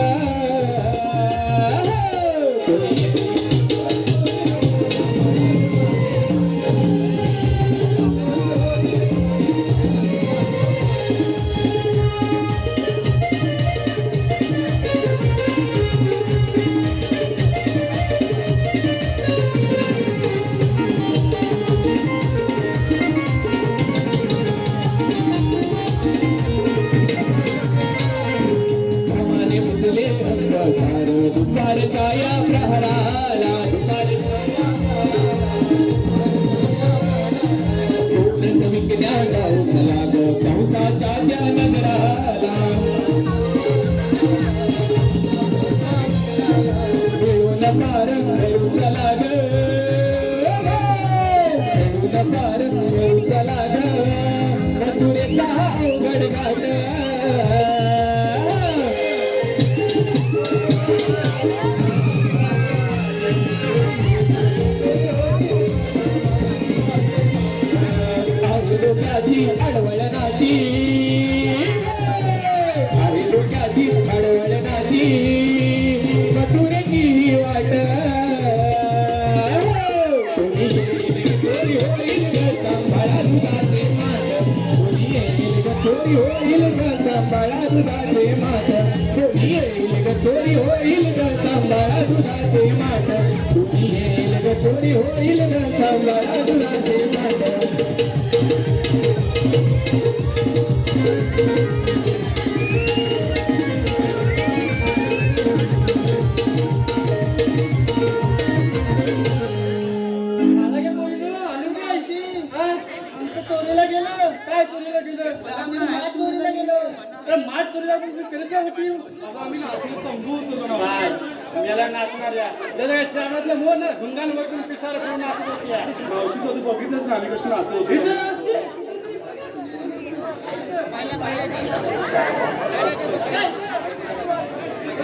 प्रमाणे मुजले अंगसार दुपारच्या या प्रहराला थोडस विकण्या गावचला ग कंसाच्या त्या नगराला मिळून पार मिळूचला ग मिळून पार मिळूचला ग मसुरेचा अवघड घाट डोक्याची अडवळणाची हवी डोक्याची अडवळणाची मथुरेची वाट कोणी येईल चोरी होईल ग सांभाळा दुधाचे माठ कोणी येईल ग चोरी होईल ग सांभाळा दुधाचे माठ कोणी येईल ग चोरी होईल ग सांभाळा दुधाचे माठ कोणी येईल ग चोरी होईल ग सांभाळा दुधाचे माठ आला का पोरीनो? आली का अशी? हा? आमचं चोरीला गेलं काय चोरीला गेलं? आमची माठ चोरीला गेलं अरे माठ चोरीला तुम्ही करत काय होती? काय? याला नाचणाऱ्या. त्याला काय श्रावणातलं मोर ना धुंगांवर पण पिसारा करून नाचत होती. मावशी तू बघितलंच ना आम्ही कशी नाचत होती इथं नाचते?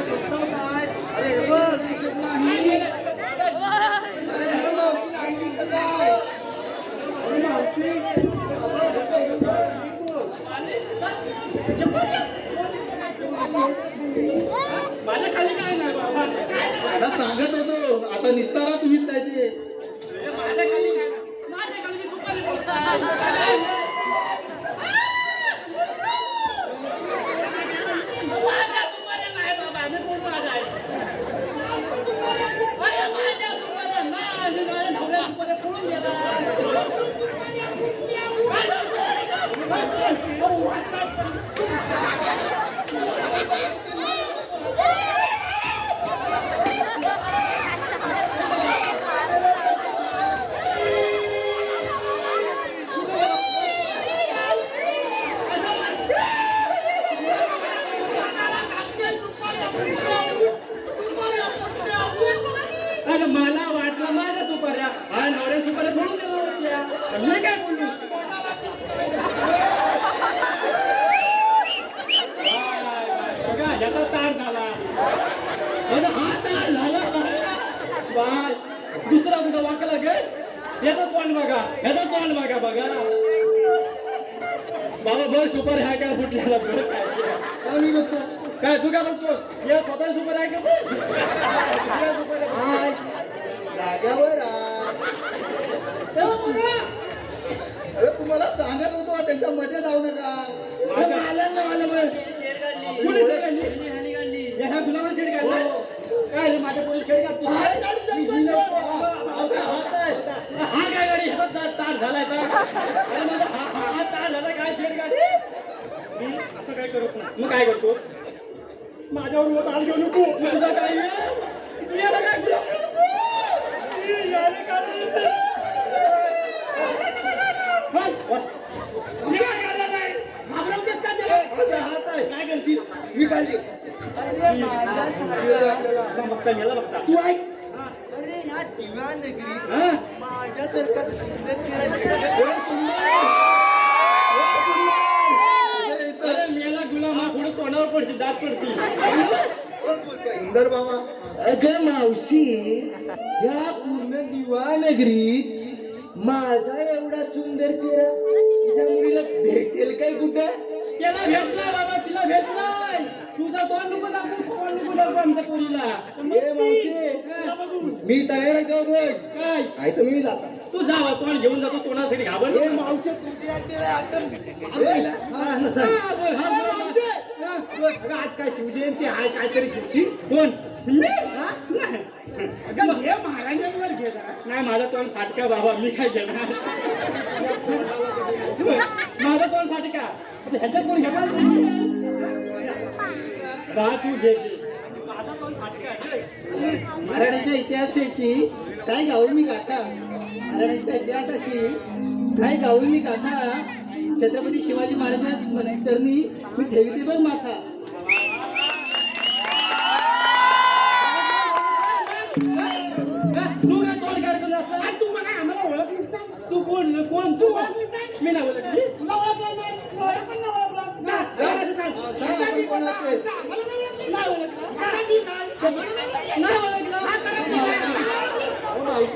अरे बस. मावशी नाही दिसत आहे. माझ्या खाली काय नाही बाबा. आता सांगत होतो आता निस्तारा तुम्हीच काय ते माझ्या खाली काय नाही. माझ्या खाली मी सुपारी फोडतो. माझ्या सुपाऱ्या नाही बाबा. मी कोण माझा आहे? अरे माझ्या सुपाऱ्या नाही. मी माझ्या नवऱ्या सुपाऱ्या फोडून गेला. अरे मला वाटलं माझ्या सुपाऱ्या हा नवऱ्या सुपाऱ्या फोडून देणार होत्या. मी काय बोललो? बघा याचा तार झाला. माझा हा तार झाला. बाय दुसरा कुठं वाकला गे याचा तोंड बघा याचा तोंड बघा बघा बाबा बघ सुपारी हा काय फुटल्याला बघ आम्ही बघतो काय तू काय बघतो या स्वतः सुपारी आहे का तू? हाय जाग्यावर अरे तुम्हाला सांगत होतो त्यांच्या मध्ये जाऊ नका कुणी शेड काढली? या ह्या गुलाबाला शेड काढली? काय रे माझ्या पोरी शेड काढतो? हा काय गाडी ह्याचा तार झालाय का? अरे माझा हा तार झाला काय शेड काढली? मी असं काय करत नाही. मग काय करतो? माझ्यावर तार घेऊ नको. तुझा काय याला काय गुलाब घेऊ नको. याने काय काय करशील मी काढली बघता गेला बघता तू ऐक अरे ह्या दिव्या नगरीत हा? माझ्यासारखा सुंदर सुंदर अरे मी पडशील दात पडतील सुंदर बाबा. अगं मावशी, या पूर्ण दिवा नगरीत माझा एवढा सुंदर चेहरा तुझ्या मुलीला भेटेल काय कुठं? त्याला भेटलाय बाबा तिला भेटलाय तुझा तोंड नको दाखवू आमच्या पोरीला ए मावशी, मी तयार आहे का बघ. काय आहे तर मी जाता. तू जावा तोंड घेऊन जातो तोंडासाठी घाबर ए मावशी, तुझी आजी एकदम अगं आज काय शिवजयंती आहे काहीतरी घेतली कोण अगं हे महाराजांवर घे जरा नाही माझा तोंड फाटका बाबा मी काय घेणार माझा तोंड फाटका ह्याच्यात कोण घेणार बा तू घे माझा तोंड फाटका महाराजांच्या इतिहासाची काय गाऊ मी गाथा महाराजांच्या इतिहासाची काय गाऊ मी गाथा छत्रपती शिवाजी महाराजांच्या चरणी मी ठेवते बघ माथा तू काय तोंड कार्यक्रम असं तू मला आम्हाला ओळखलीस नाही तू कोण कोण तू मी नाही ओळखली तुला ओळखलं नाही ओळख पण नाही ओळखलं जा असं सांग आपण कोण लागतोय? नाही ओळखलं नाही ओळखलं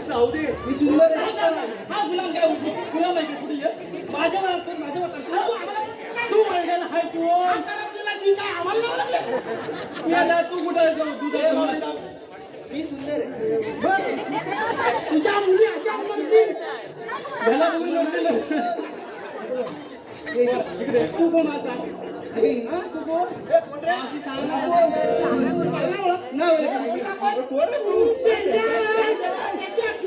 जाऊ दे मी सुंदर आहे हा गुलाम काय गुलाम आहे कुठे ये माझ्या माझ्या तू ओळखायला हाय कोण याला तू कुठं दुधा मी सुंदर आहे तुझ्या मुली अशा म्हणतील त्याला बघून म्हणतील तू कोण असा हा? तू कोण अशी सांग ना.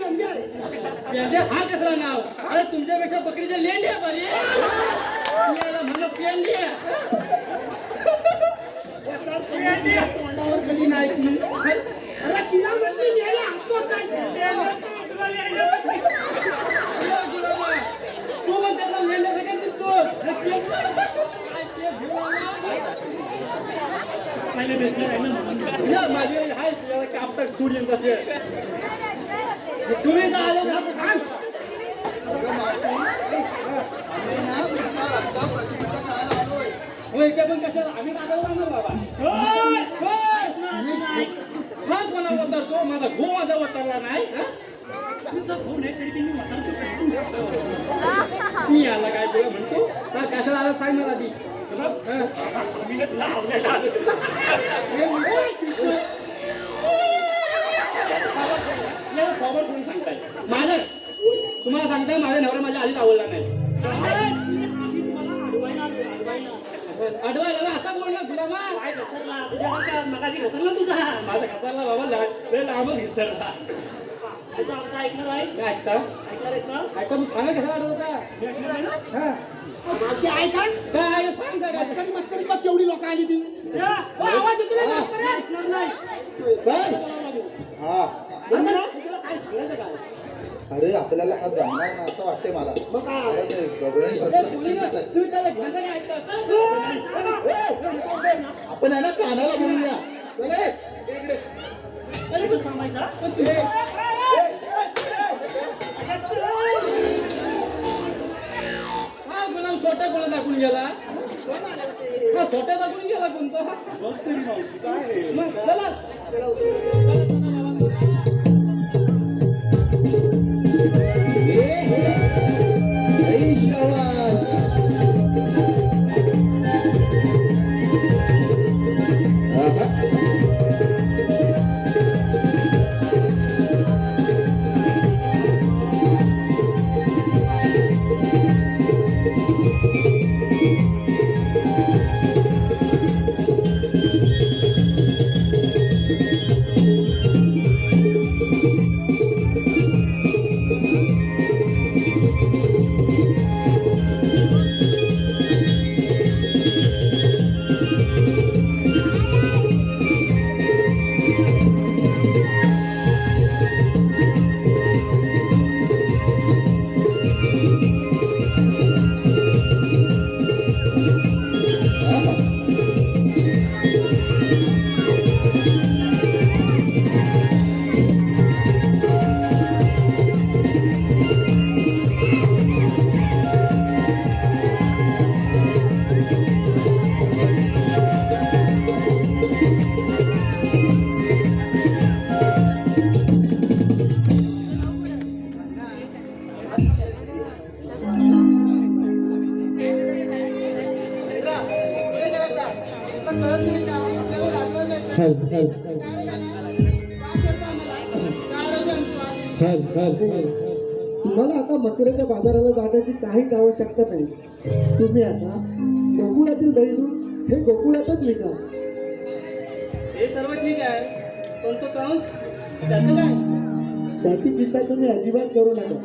पेंड्या हा कसला नाव अरे तुमच्यापेक्षा बकरीच्या लेंड्या बरी याला म्हणलं पेंड्या तोंडावर कधी नाही अरे तिला म्हणली नेला असतोच काय तू पण त्याला लेंड्या सगळ्यात दिसतो माझी हाय तुला कापतात सोडून तसे तुम्ही जर आले ना तर सांग होय पण कशाला आम्ही काढायला लागणार बाबा हा कोणा वतरतो माझा घो माझा वतरला नाही तुझा घो नाही तरी मी मी आला काय तुला म्हणतो हा कशाला आला सांग मला ती माझं तुम्हाला सांगताय माझ्या नवरा माझ्या आधीच आवडला नाही अडवायला ना असा बोलला गुलामा माझा घसरला बाबा लय लांबच घसरला ऐकता ऐका मी छान कसा अडवता काय सांग मस्करी मग केवढी लोक आली ती आवाज येतो काय सांगायचं काय अरे आपल्याला हा जमणार ना असं वाटतंय मला. मग काय तुम्ही त्याला घ्यायचं नाही आपण आहे ना कानाला बोलूया. चले इकडे. हा गुलाम छोटा कोणा दाखवून गेला हा छोट्या दाखवून गेला कोणता बघ तरी मावशी काय मग चला कळत नाही का आपल्याला राजवाड जायचं हल हल हल हल हल तुम्हाला आता मथुरेच्या बाजाराला जाण्याची काहीच आवश्यकता नाही. तुम्ही आता गोकुळातील दही दूध हे गोकुळातच विका. हे सर्व ठीक आहे पण तो कंस त्याचं काय त्याची चिंता तुम्ही अजिबात करू नका.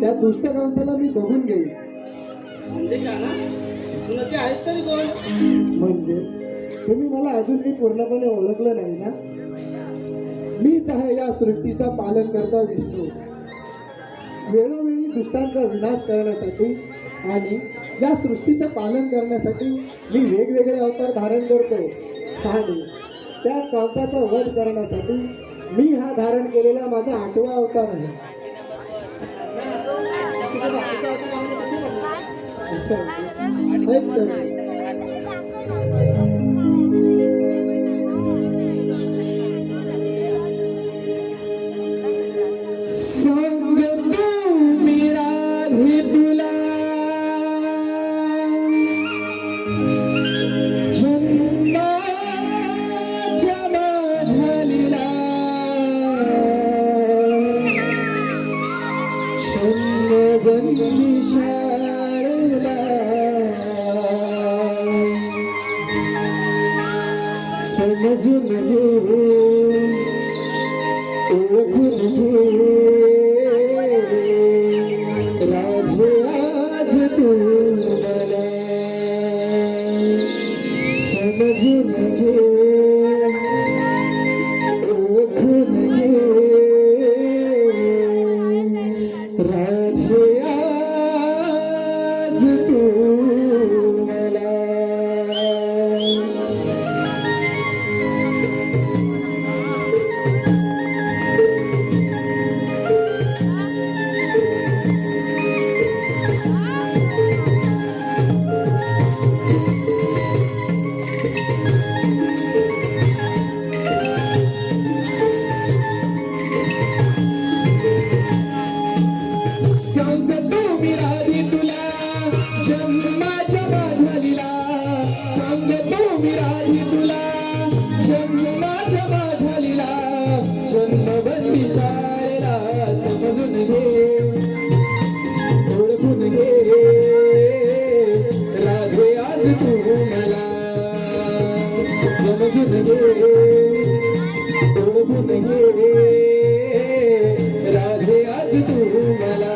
त्या दुष्ट कंसाला मी बघून घेईन. म्हणजे का ना तू नक्की आहेस तरी कोण म्हणजे तुम्ही मला अजूनही पूर्णपणे ओळखलं नाही ना. मीच आहे या सृष्टीचा पालन करता विष्णू. वेळोवेळी दुष्टांचा विनाश करण्यासाठी आणि या सृष्टीचं पालन करण्यासाठी मी वेगवेगळे अवतार धारण करतो आणि त्या कंसाचा वध करण्यासाठी मी हा धारण केलेला माझा 8वा अवतार आहे. तुझ्या बापूचं असं नाव कसं म्हणलं? ऐक तर. संग तू मिळाली तुला जन्माच्या माझ्या लीला शून्यबंदी शाळेला समजून घे ओळखून घे राधे आज तू मला समजून घे ओळखून घे राधे आज तू मला. संग तू मिळाली तुला जन्माच्या माझ्या लीला संग तू मिळाली तुला जन्माच्या माझ्या लीला जन्मबंदी शाळेला समजून घे ओळखून घे राधे आज तू मला समजून घे ओळखून घे राधे आज तू मला.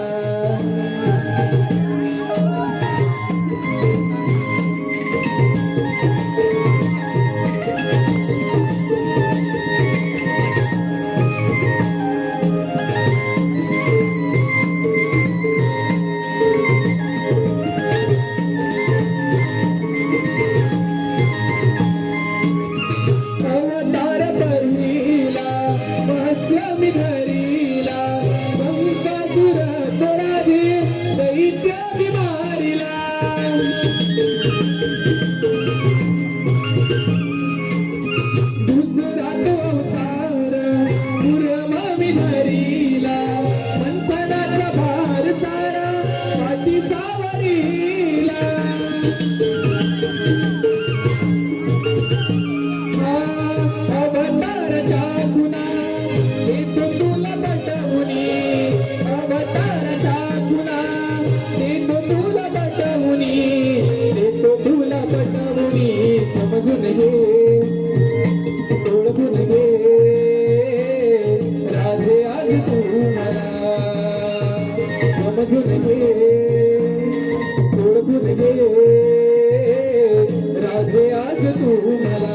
अवतार पहिला मत्स्य मी धरीला संसासुर तो राधे दैत्य बिमारीला दुसरा तो अवतार पूर्व मी धरीला मंथनाचा भार सारा पाठी सावरीला अवताराच्या गुणा येतो तुला पटवुनी अवताराच्या गुणा येतो तुला पटवुनी येतो तुला पटवुनी समजून घे ओळखून घे राधे आज तू मला समजून घे ओळखून घे राधे आज तू मला.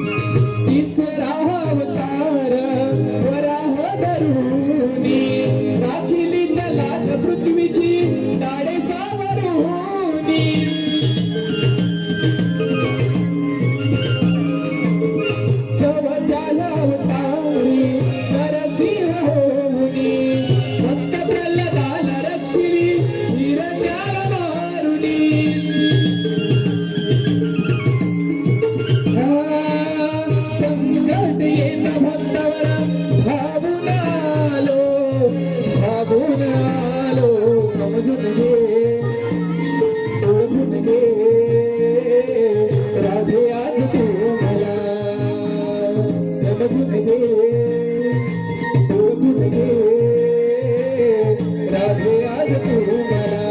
तिसरा अवतार वराह धरुनी राखिली तलात पृथ्वीची दाडे सावरुनी चवथ्या अवतारी नरसिंह होऊनी भक्त प्रल्हादाला रक्षी समजून घे ओळखून घे राधे आज तू मला समजून घे ओळखून घे राधे आज तू मला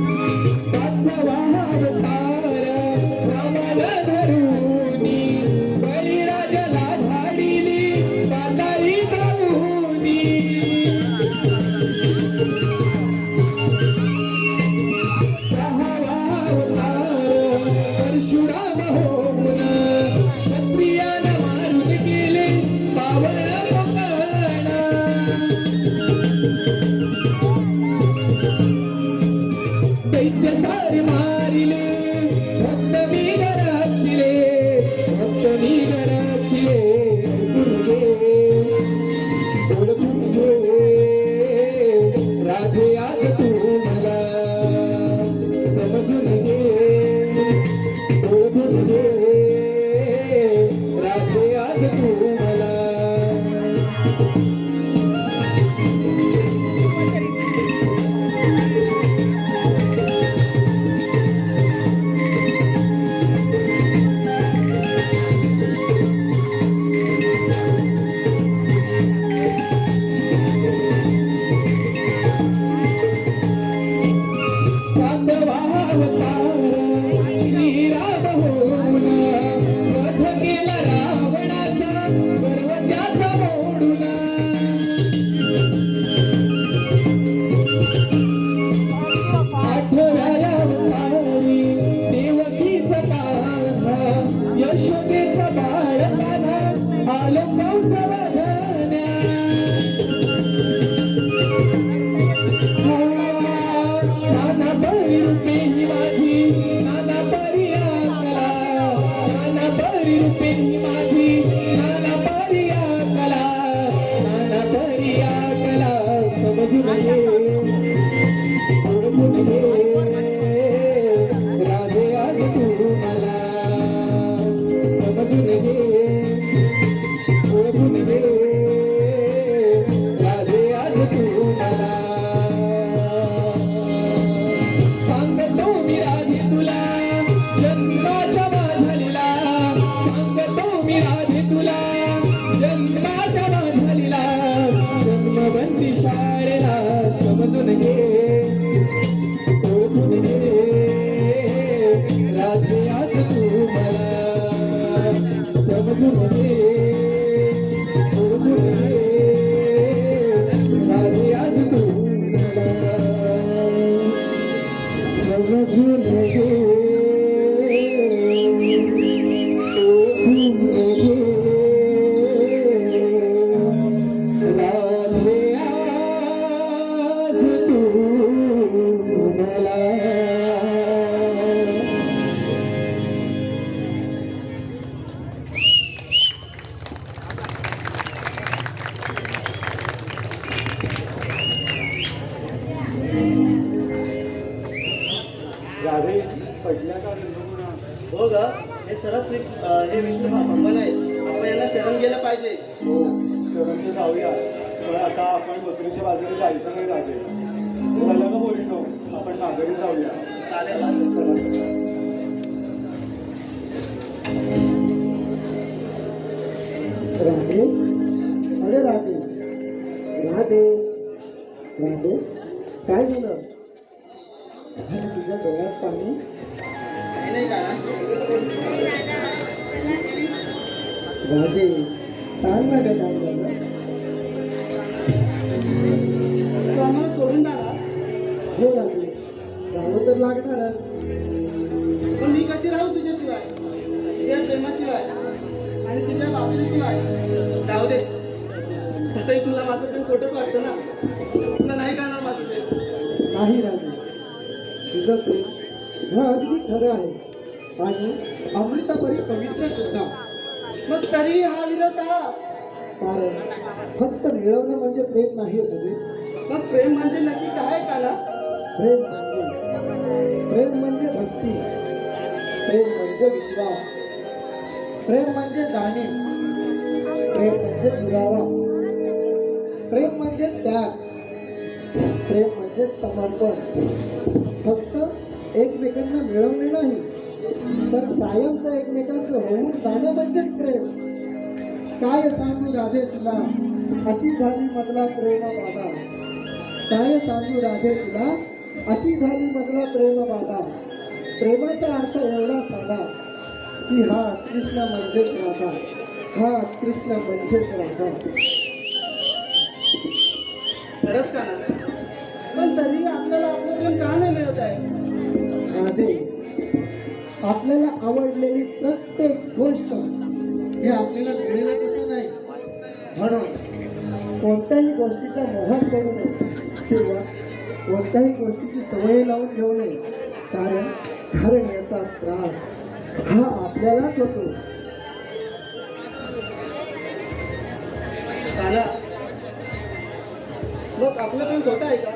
पाचवा अवतार रामाला धरूनी बळीराजाला धाडिली पाताळी जाऊनी सहावा अवतार परशुराम होऊन क्षत्रियाला मारून गेले पावन कोकण दैत्य सारे मारिले भक्त मी गरजले भक्त मी गरजले ओळखून घे राधे आज तू मला समजून घे ओळखून घे राधे आज तू मला सातवा अवतार श्रीराम होऊन वध केला रावणाचा गर्व त्याचा मोडून आठव्या अवतारी देवकीचा कान्हा यशोदेचा बाळ कान्हा आलो कंसवधन्या नाना परी रूपे ही माझी नाना परी आकला नाना परी रूपे ही माझी नाना परी आकला नाना परी आकला समजून घे ओळखून घे राधे आज तू मला समजून घे ओळखून घे राधे आज तू मला सांगतो मी राधे तुला जन्माच्या माझ्या लीला सांगतो मी राधे तुला जन्माच्या माझ्या लीला जन्मबंदी शाळेला समजून घे ओळखून घे राधे आज तू मला समजून घे ओळखून घे राधे आज तू मला समजून घे ओळखून घे राधे आज तू मला राधे पटल्या का हो ग हे सरस हे विष्णू भगवान आहेत आपण यांना शरण गेलं पाहिजे हो शरणचे जाऊया पण आता आपण मथुरेच्या बाजूने जायचं नाही राजे झालं का बोलतो आपण माघारी जाऊया चालेल चला राधे अरे राधे राधे राधे काय झालं अरे तुझ्या डोळ्यात पाणी काही नाही का राधे सांग ना काय काम झालं तू आम्हाला सोडून जाणार हो राधे राहावं तर लागणारच पण मी कशी राहू तुझ्याशिवाय तुझ्या प्रेमाशिवाय आणि तुझ्या बाबूशिवाय जाऊ दे तसंही तुला माझं प्रेम खोटंच वाटतं ना तुला नाही करणार माझं प्रेम नाही राधे तुझं प्रेम हे अगदी खरं आहे आणि अमृतापरी पवित्र सुद्धा मग तरी हा विरोध का कारण फक्त मिळवणं म्हणजे प्रेम नाही रे. मग प्रेम म्हणजे नक्की काय काला? प्रेम म्हणजे भक्ती, प्रेम म्हणजे विश्वास, प्रेम म्हणजे जाणीव, प्रेम म्हणजे दुरावा, प्रेम म्हणजे त्याग, प्रेम म्हणजे समर्पण. फक्त एकमेकांना मिळवणे नाही तर कायमचं एकमेकांचं होऊन जाणं म्हणजेच प्रेम. काय सांगू राधे तुला अशी झाली मधला प्रेम बाधा, काय सांगू राधे तुला अशी झाली मधला प्रेम बाधा. प्रेमाचा अर्थ एवढा साधा की हा कृष्ण म्हणजेच राधा, हा कृष्ण म्हणजेच राधा. खरंच का ना? पण तरी आपल्याला आपलं प्रेम का नाही मिळत आहे? राधे, आपल्याला आवडलेली प्रत्येक गोष्ट हे आपल्याला मिळेलच असं नाही. म्हणून कोणत्याही गोष्टीच्या मोहात पडू नये किंवा कोणत्याही गोष्टीची सवय लावून घेऊ नये. कारण याचा त्रास हा आपल्यालाच होतो. काला, मग आपलं प्रेम खोटं आहे का?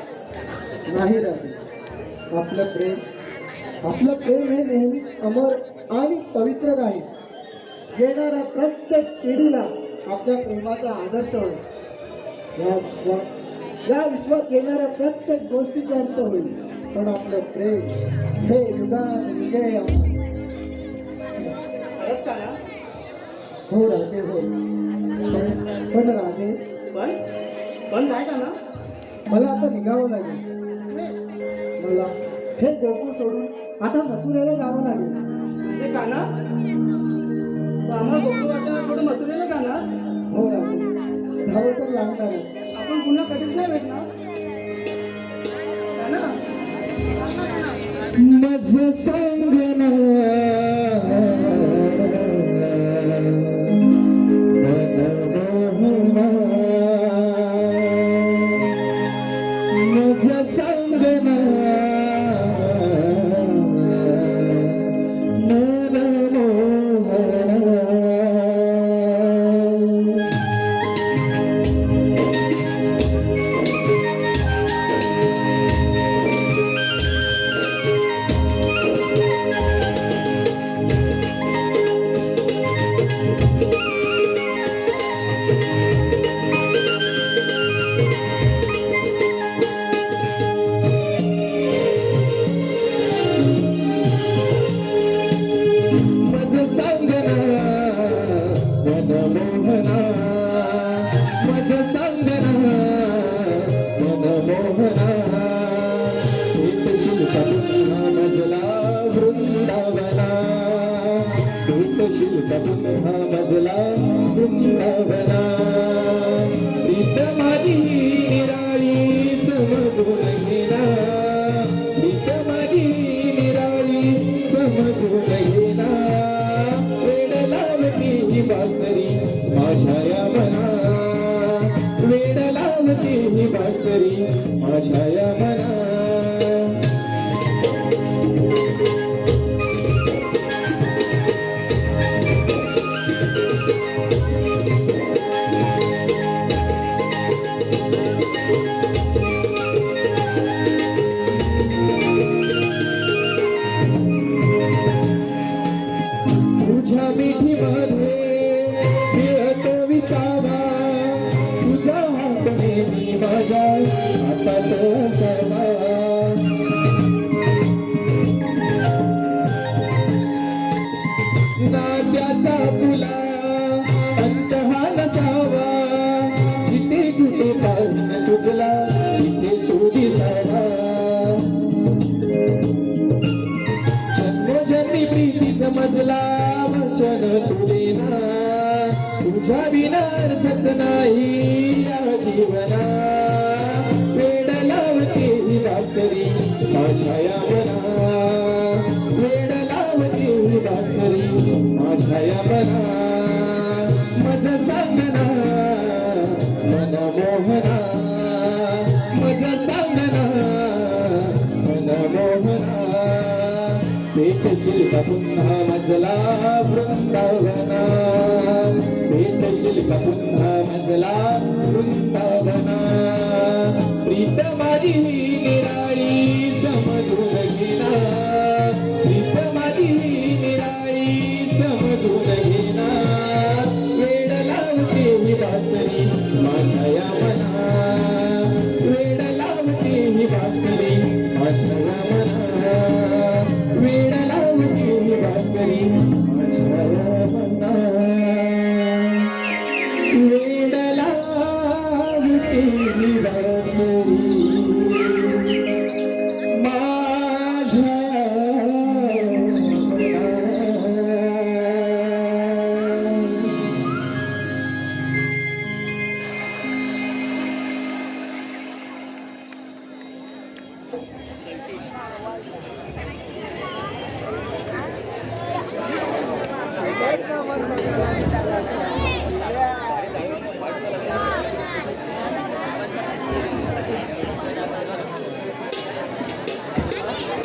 नाही राधे, आपलं प्रेम हे नेहमी अमर आणि पवित्र राहील. येणाऱ्या प्रत्येक पिढीला आपल्या प्रेमाचा आदर्श होईल. या विश्वात येणाऱ्या प्रत्येक गोष्टीचा अंत होईल, पण आपलं प्रेम हे युगानुयुगे अमर. खरंच का ना? हो राधे, हो. पण राधे, पण काय का ना? मला आता निघावं लागेल. मला हे गोकुळ सोडून आता मथुरेला जावं लागेल. हे का ना? आम्हाला गोकुळवासाला सोडून मथुरेला का ना? हो राधे, जावं तर लागणारच. आपण पुन्हा कधीच नाही भेटणार का ना? माझं सांगना माझं सांगना माझं सांगना मनमोहना, माझं सांगना मनमोहना. भेटशील का पुन्हा मजला वृंदावना, भेटशील का पुन्हा मजला वृंदावना. प्रीत माझी निराळी समजून घेना, प्रीत माझी निराळी समजून घेना. वेड लावती ही बासरी माझ्या या मना, वेड लावती ही बासरी माझ्या या मना. तुझ्या मिठीमध्ये मिळतो विसावा, तुझा हात नेहमी माझ्या हातात असावा. नात्याचा तुला अंत हा नसावा, जिथे कुठे पाहून तुझला तिथे तू दिसावा. जन्मोजन्मी प्रीतीचं मजला वचन तुझेना, तुझ्या विना अर्थच नाही या जीवना. वेड लावते ही बासरी माझ्या या मना, वेड लावते ही बासरी माझ्या या मना. माझं सांगना मनमोहना, माझं सांगना मनमोहना. भेटशील का पुन्हा मजला वृंदावना भेटशील का पुन्हा मजला वृंदावना प्रीत माझी निराळी समजून घेना प्रीत माझी निराळी समजून घेना वेड लावते ही वासनी माझ्या या मना